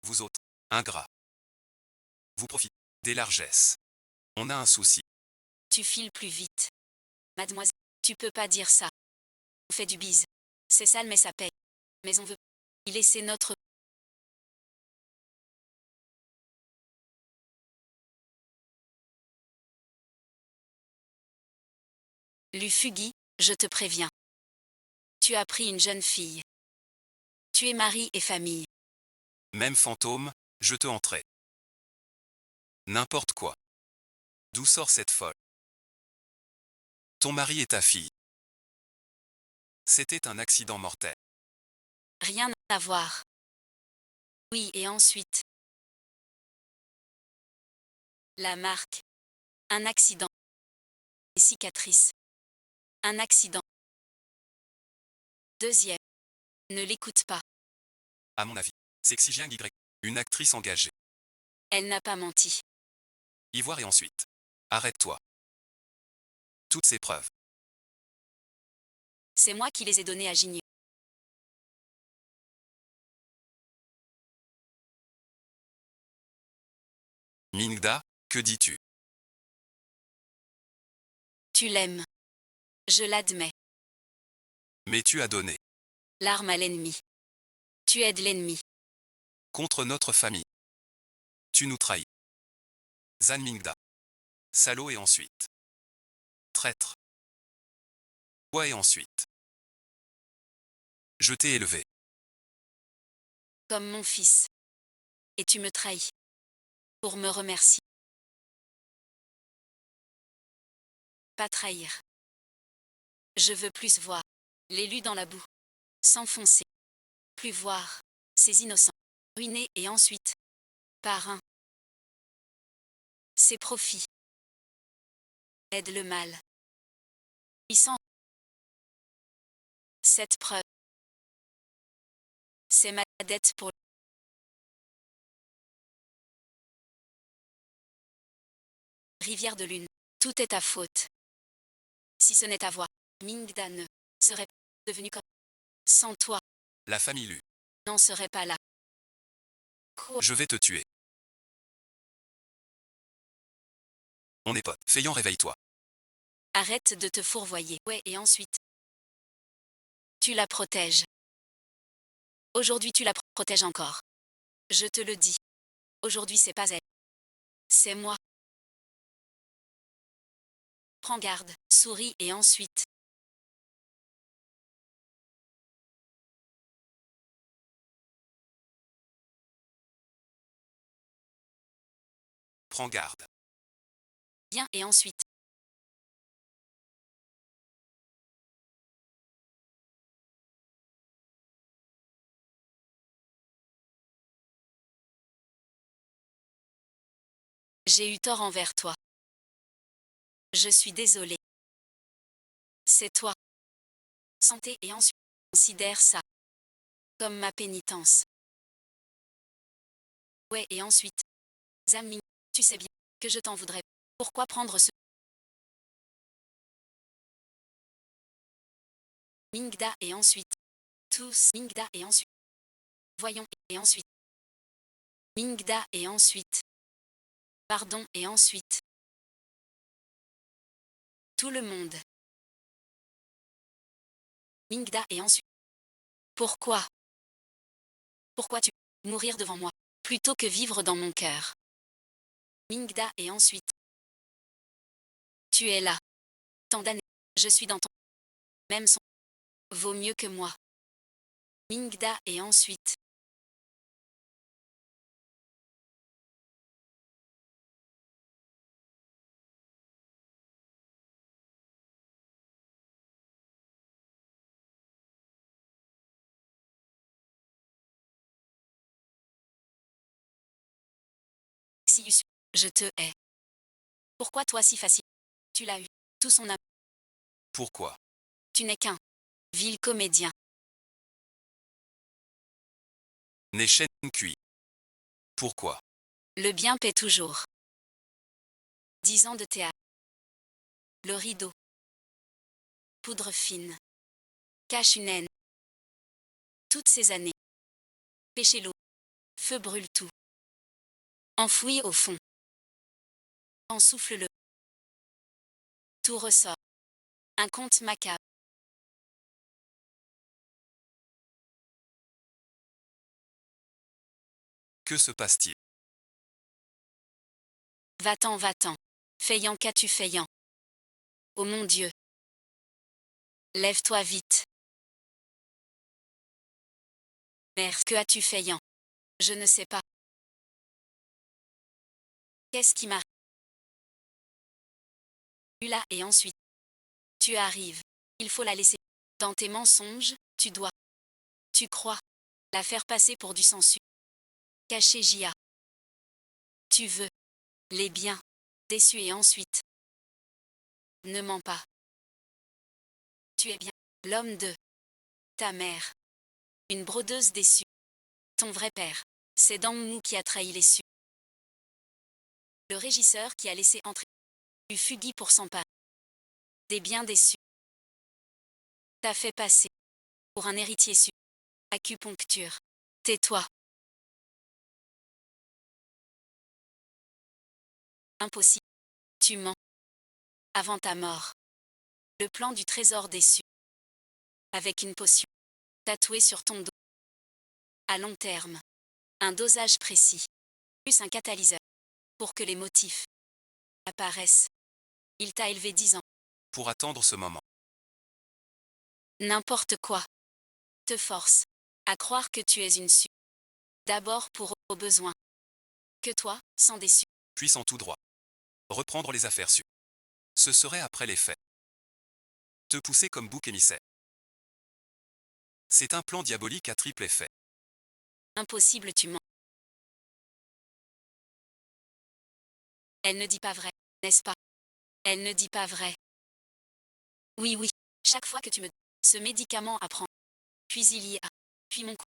B: Vous autres. Ingrats. Vous profitez des largesses. On a un souci.
A: Tu files plus vite. Mademoiselle. Tu peux pas dire ça. On fait du bise. C'est sale mais ça paye. Mais on veut y laisser notre. Lufugui, je te préviens. Tu as pris une jeune fille. Tu es mari et famille.
B: Même fantôme, je te hanterai. N'importe quoi. D'où sort cette folle? Ton mari et ta fille. C'était un accident mortel.
A: Rien à voir. Oui, et ensuite. La marque. Un accident. Les cicatrices. Un accident. Deuxième. Ne l'écoute pas.
B: À mon avis, c'est Xi Jiang Y. Une actrice engagée.
A: Elle n'a pas menti.
B: Ivoire et ensuite. Arrête-toi. Toutes ces preuves.
A: C'est moi qui les ai données à Gignot.
B: Mingda, que dis-tu?
A: Tu l'aimes. Je l'admets.
B: Mais tu as donné.
A: L'arme à l'ennemi. Tu aides l'ennemi.
B: Contre notre famille. Tu nous trahis. Zan Mingda. Salaud et ensuite. Traître. Toi et ensuite. Je t'ai élevé.
A: Comme mon fils. Et tu me trahis. Pour me remercier. Pas trahir. Je veux plus voir l'élu dans la boue. S'enfoncer. Plus voir ces innocents. Ruinés et ensuite. Par un. Ses profits. Aide le mal. Puissant. Cette preuve. C'est ma dette pour rivière de lune. Tout est ta faute. Si ce n'est ta voix, Mingda ne serait pas devenu comme. Sans toi,
B: La famille Lu.
A: n'en serait pas là. Quoi?
B: Je vais te tuer. On est potes. Feignant, réveille-toi.
A: Arrête de te fourvoyer. Ouais, et ensuite. Tu la protèges. Aujourd'hui, tu la protèges encore. Je te le dis. Aujourd'hui, c'est pas elle. C'est moi. Prends garde, souris et ensuite.
B: Prends garde.
A: Viens et ensuite. J'ai eu tort envers toi. Je suis désolée. C'est toi. Santé et ensuite. Considère ça comme ma pénitence. Ouais, et ensuite. Zaming, tu sais bien que je t'en voudrais. Pourquoi prendre ce Mingda et ensuite. Tous Mingda et ensuite. Voyons et ensuite. Mingda et ensuite. Pardon et ensuite. Tout le monde. Mingda et ensuite. Pourquoi? Pourquoi tu mourir devant moi plutôt que vivre dans mon cœur? Mingda et ensuite. Tu es là. Tant d'années. Je suis dans ton même son. Vaut mieux que moi. Mingda et ensuite. Sius, je te hais. Pourquoi toi si facile? Tu l'as eu. Tout son amour.
B: Pourquoi?
A: Tu n'es qu'un vil comédien.
B: Né chêne cuit. Pourquoi?
A: Le bien paie toujours. 10 ans de théâtre. Le rideau. Poudre fine. Cache une haine. Toutes ces années. Pêcher l'eau. Feu brûle tout. Enfoui au fond. En souffle le. Tout ressort. Un conte macabre.
B: Que se passe-t-il?
A: Va-t'en, va-t'en. Fayant, qu'as-tu fayant? Oh mon Dieu. Lève-toi vite. Mère, que as-tu fayant? Je ne sais pas. Qu'est-ce qui m'arrive? Tu là et ensuite. Tu arrives. Il faut la laisser. Dans tes mensonges, tu dois. Tu crois. La faire passer pour du sensu. Cacher J.A. Tu veux. Les biens. Déçu et ensuite. Ne mens pas. Tu es bien. L'homme de. Ta mère. Une brodeuse déçue. Ton vrai père. C'est Dang Mou qui a trahi les su. Le régisseur qui a laissé entrer. Du fugit pour s'emparer. Des biens déçus. T'a fait passer. Pour un héritier su. Acupuncture. Tais-toi. Impossible. Tu mens. Avant ta mort. Le plan du trésor déçu. Avec une potion. Tatouée sur ton dos. À long terme. Un dosage précis. Plus un catalyseur. Pour que les motifs apparaissent. Il t'a élevé 10 ans.
B: Pour attendre ce moment.
A: N'importe quoi. Te force. À croire que tu es une su. D'abord pour au besoin. Que toi, sans déçu.
B: Puis sans tout droit. Reprendre les affaires su. Ce serait après les faits. Te pousser comme bouc émissaire. C'est un plan diabolique à triple effet.
A: Impossible, tu mens. Elle ne dit pas vrai, n'est-ce pas? Elle ne dit pas vrai. Oui, oui. Chaque fois que tu me... Ce médicament apprend. Puis il y a. Puis mon cou.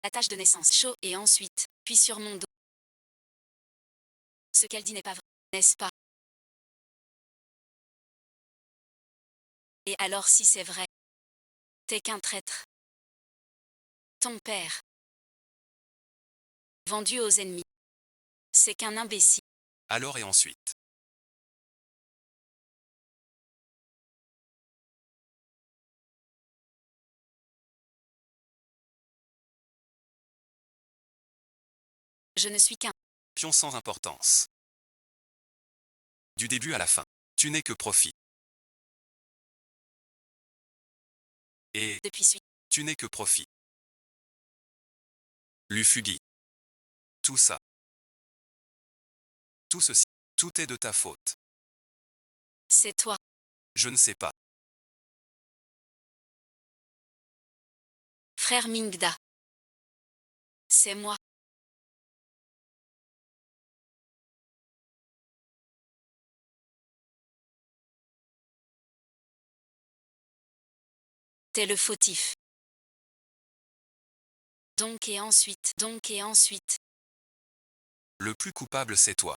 A: La tache de naissance chaud et ensuite. Puis sur mon dos. Ce qu'elle dit n'est pas vrai, n'est-ce pas? Et alors si c'est vrai? T'es qu'un traître. Ton père. Vendu aux ennemis. C'est qu'un imbécile.
B: Alors et ensuite.
A: Je ne suis qu'un.
B: Pion sans importance. Du début à la fin. Tu n'es que profit. Et
A: Depuis suite.
B: tu n'es que profit. Lufugui. Tout ça. Tout ceci. Tout est de ta faute.
A: C'est toi.
B: Je ne sais pas.
A: Frère Mingda. C'est moi. T'es le fautif. Donc et ensuite. Donc et ensuite.
B: Le plus coupable c'est toi.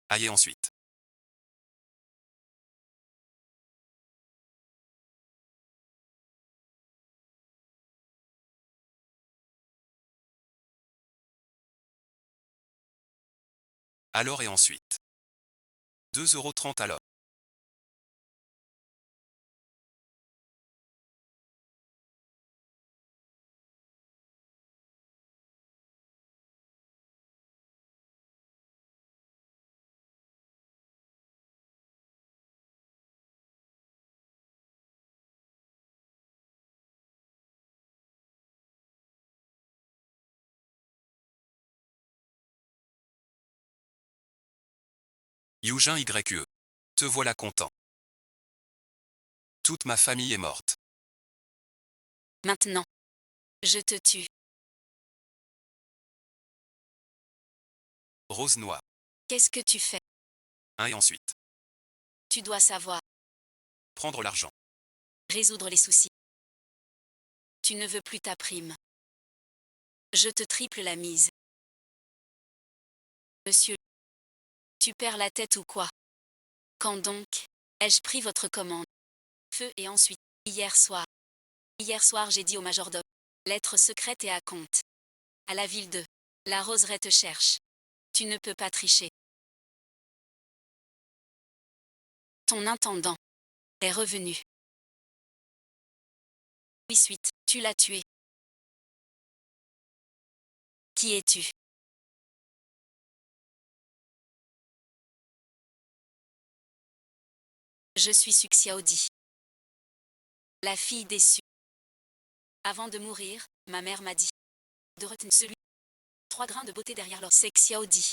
B: Aïe et ensuite. Alors et ensuite. 2,30 € à l'heure. Yujin YE. Te voilà content. Toute ma famille est morte.
A: Maintenant. Je te tue.
B: Rose noire.
A: Qu'est-ce que tu fais?
B: Et ensuite.
A: Tu dois savoir.
B: Prendre l'argent.
A: Résoudre les soucis. Tu ne veux plus ta prime. Je te triple la mise. Monsieur. Tu perds la tête ou quoi? Quand donc ai-je pris votre commande? Feu et ensuite. Hier soir. Hier soir j'ai dit au majordome. Lettre secrète et à compte. À la ville de. La roseraie te cherche. Tu ne peux pas tricher. Ton intendant. Est revenu. Oui suite. Tu l'as tué. Qui es-tu? Je suis Suxiaodi. La fille déçue. Avant de mourir, ma mère m'a dit de retenir celui. 3 grains de beauté derrière leur sexy Audi.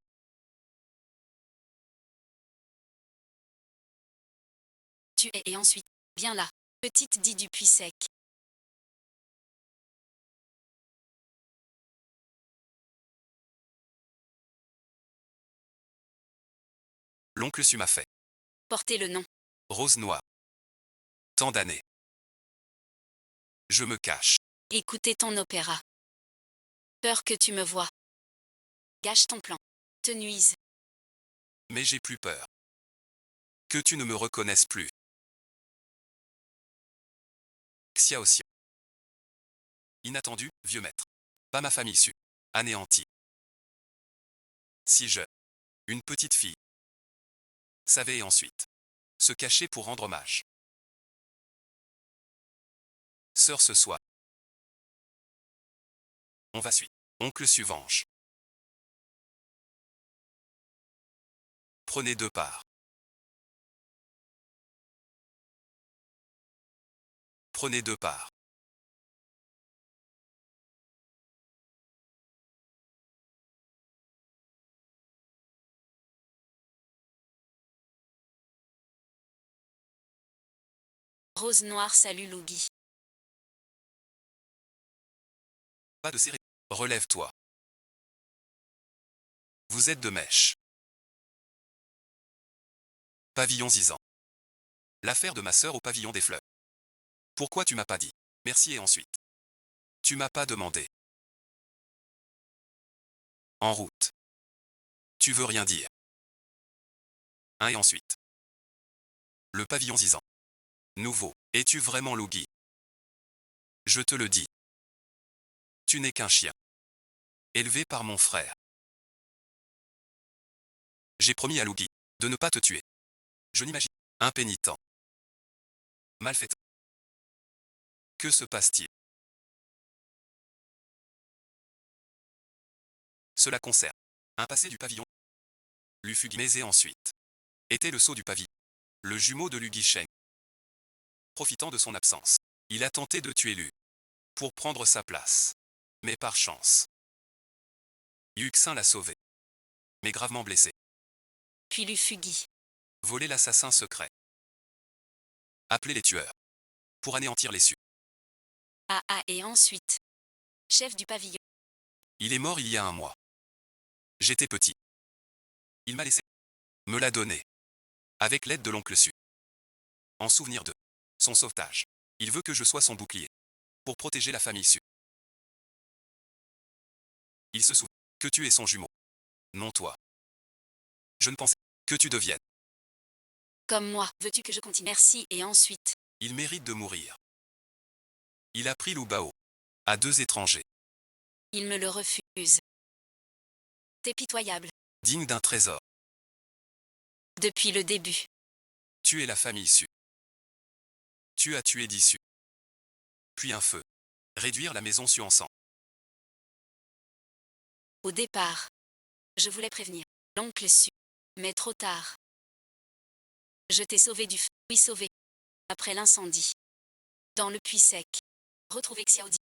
A: Tu es et ensuite, bien là, petite dit du puits sec.
B: L'oncle Su m'a fait.
A: Portez le nom.
B: Rose noire. Tant d'années. Je me cache.
A: Écoutez ton opéra. Peur que tu me vois. Gâche ton plan. Te nuise.
B: Mais j'ai plus peur. Que tu ne me reconnaisses plus. Xia aussi. Inattendu, vieux maître. Pas ma famille Su. Anéantie. Si je. Une petite fille. Savait et ensuite. Se cacher pour rendre hommage. Sœur ce soir. On va suivre. Oncle Su venge. Prenez 2 parts. Prenez 2 parts.
A: Rose noire salue Lougi.
B: Pas de cérémonie. Relève-toi. Vous êtes de mèche. Pavillon Zizan. L'affaire de ma sœur au pavillon des fleurs. Pourquoi tu m'as pas dit? Merci et ensuite. Tu m'as pas demandé. En route. Tu veux rien dire. Hein et ensuite. Le pavillon Zizan. Nouveau. Es-tu vraiment Lougi? Je te le dis. Tu n'es qu'un chien. Élevé par mon frère. J'ai promis à Lougi de ne pas te tuer. Je n'imagine. Impénitent. Malfaiteur. Que se passe-t-il? Cela concerne un passé du pavillon. Lufugi mais et ensuite. Était le sceau du pavillon. Le jumeau de Lugi Sheng. Profitant de son absence, il a tenté de tuer Lu. Pour prendre sa place. Mais par chance. Yuxin l'a sauvé. Mais gravement blessé.
A: Puis Lufugi.
B: Voler l'assassin secret. Appeler les tueurs. Pour anéantir les Su.
A: Et ensuite. Chef du pavillon.
B: Il est mort il y a 1 mois. J'étais petit. Il m'a laissé. Me l'a donné. Avec l'aide de l'oncle Su. En souvenir de son sauvetage. Il veut que je sois son bouclier. Pour protéger la famille Su. Il se souvient que tu es son jumeau. Non toi. Je ne pensais que tu deviennes.
A: Comme moi, veux-tu que je continue? Merci et ensuite.
B: Il mérite de mourir. Il a pris Lu Bao. À 2 étrangers.
A: Il me le refuse. T'es pitoyable.
B: Digne d'un trésor.
A: Depuis le début.
B: Tuer la famille Su. Tu as tué 10 Su. Puis un feu. Réduire la maison Su en sang.
A: Au départ. Je voulais prévenir l'oncle Su. Mais trop tard. Je t'ai sauvé du feu. Oui, sauvé. Après l'incendie. Dans le puits sec. Retrouver Xiaodi.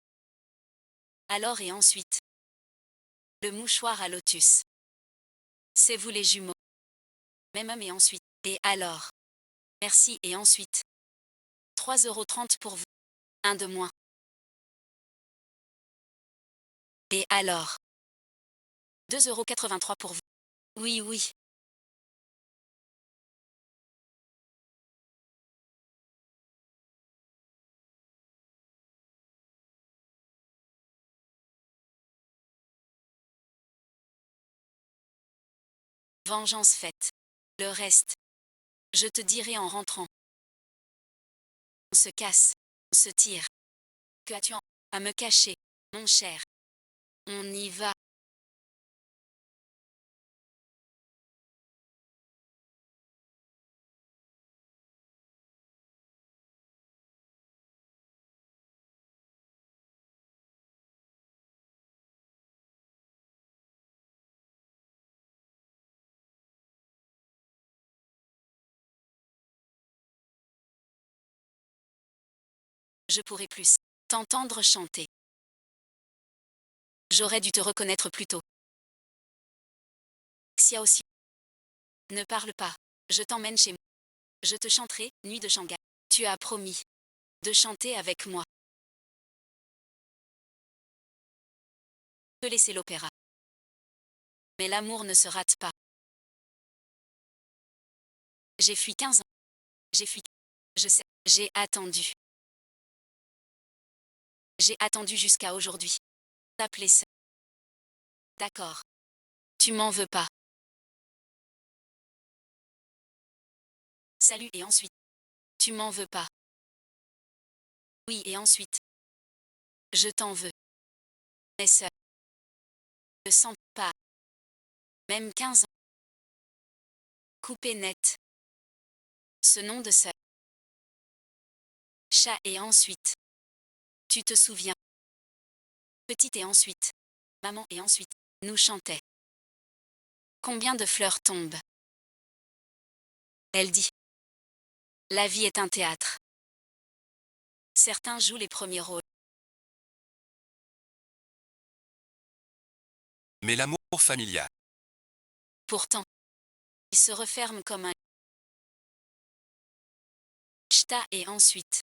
A: Alors et ensuite. Le mouchoir à lotus. C'est vous les jumeaux. Même homme et ensuite. Et alors. Merci et ensuite. 3,30 € pour vous. Un de moins. Et alors. 2,83 € pour vous. Oui, oui. Vengeance faite. Le reste. Je te dirai en rentrant. On se casse. On se tire. Que as-tu à me cacher, mon cher? On y va. Je pourrai plus. T'entendre chanter. J'aurais dû te reconnaître plus tôt. Xia aussi. Ne parle pas. Je t'emmène chez moi. Je te chanterai, nuit de Shanghai. Tu as promis de chanter avec moi. Te laisser l'opéra. Mais l'amour ne se rate pas. J'ai fui 15 ans. J'ai fui. Je sais. J'ai attendu. J'ai attendu jusqu'à aujourd'hui. T'appeler ça. D'accord. Tu m'en veux pas. Salut et ensuite. Tu m'en veux pas. Oui et ensuite. Je t'en veux. Mais ça. Ne sens pas. Même 15 ans. Coupé net. Ce nom de ça. Chat et ensuite. Tu te souviens. Petite et ensuite. Maman et ensuite. Nous chantait. Combien de fleurs tombent? Elle dit. La vie est un théâtre. Certains jouent les premiers rôles.
B: Mais l'amour familial.
A: Pourtant. Il se referme comme un ch'ta et ensuite.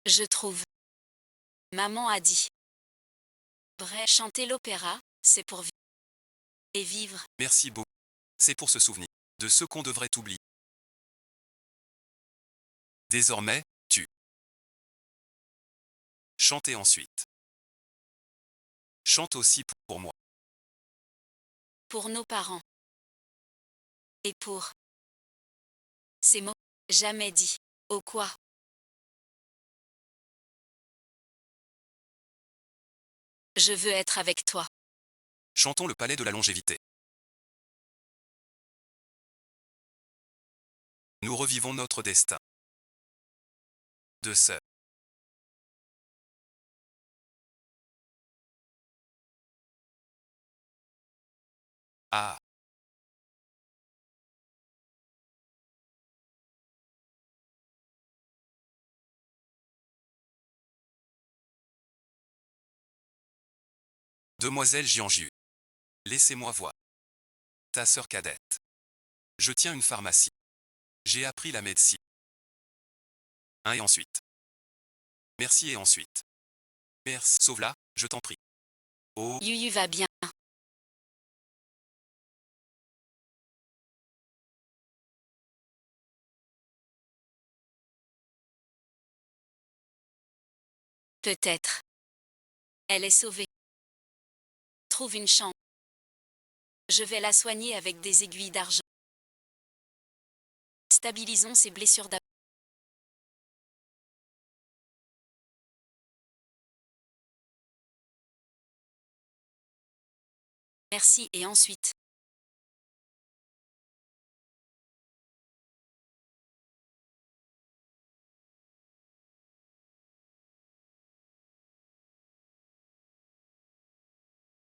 A: Je trouve. Maman a dit. Vrai, chanter l'opéra, c'est pour vivre. Et vivre.
B: Merci beaucoup. C'est pour se souvenir de ce qu'on devrait oublier. Désormais, tu chantes ensuite. Chante aussi pour moi.
A: Pour nos parents. Et pour. Ces mots. Jamais dit. Au quoi? Je veux être avec toi.
B: Chantons le palais de la longévité. Nous revivons notre destin. De sœurs. Ah. Demoiselle Jianju. Laissez-moi voir. Ta sœur cadette. Je tiens une pharmacie. J'ai appris la médecine. Et ensuite. Merci et ensuite. Merci. Sauve-la, je t'en prie. Oh.
A: Yuyu va bien. Peut-être. Elle est sauvée. Trouve une chambre. Je vais la soigner avec des aiguilles d'argent. Stabilisons ses blessures d'abord. Merci et ensuite.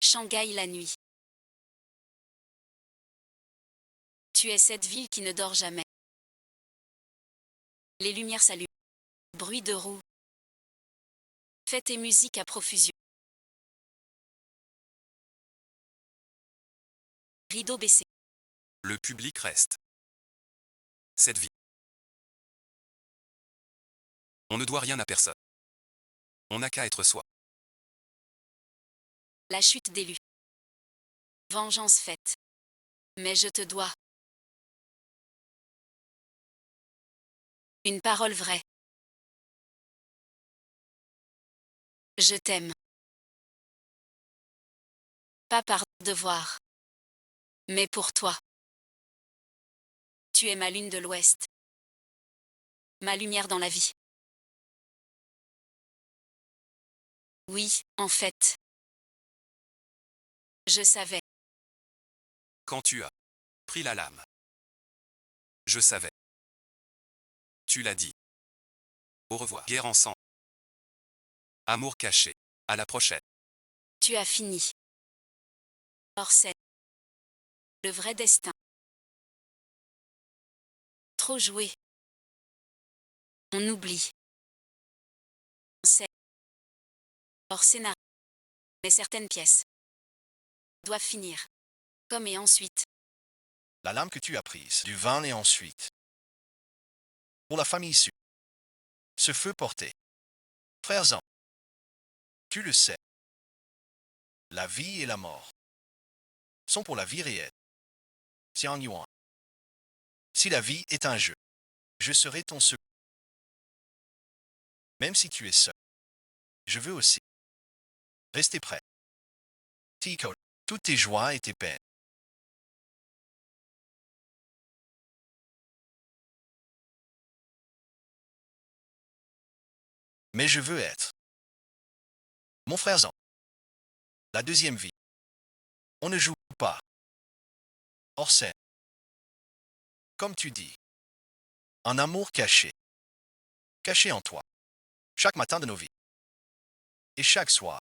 A: Shanghai la nuit. Tu es cette ville qui ne dort jamais. Les lumières s'allument. Bruit de roues. Fêtes et musique à profusion. Rideau baissé.
B: Le public reste. Cette vie. On ne doit rien à personne. On n'a qu'à être soi.
A: La chute d'élu. Vengeance faite. Mais je te dois. Une parole vraie. Je t'aime. Pas par devoir. Mais pour toi. Tu es ma lune de l'Ouest. Ma lumière dans la vie. Oui, en fait. Je savais.
B: Quand tu as pris la lame. Je savais. Tu l'as dit. Au revoir. Guerre ensemble. Amour caché. À la prochaine.
A: Tu as fini. Or c'est le vrai destin. Trop joué. On oublie. hors scénario. Mais certaines pièces doivent finir. Comme et ensuite.
C: La lame que tu as prise, du vin et ensuite. Pour la famille issue. Ce feu porté. Frères-en. Tu le sais. La vie et la mort sont pour la vie réelle. Tian Yuan. Si la vie est un jeu, je serai ton secours. Même si tu es seul, je veux aussi. Rester prêt. Tico, toutes tes joies et tes peines. Mais je veux être. Mon frère-en. La deuxième vie. On ne joue pas. Hors scène. Comme tu dis. Un amour caché. Caché en toi. Chaque matin de nos vies. Et chaque soir.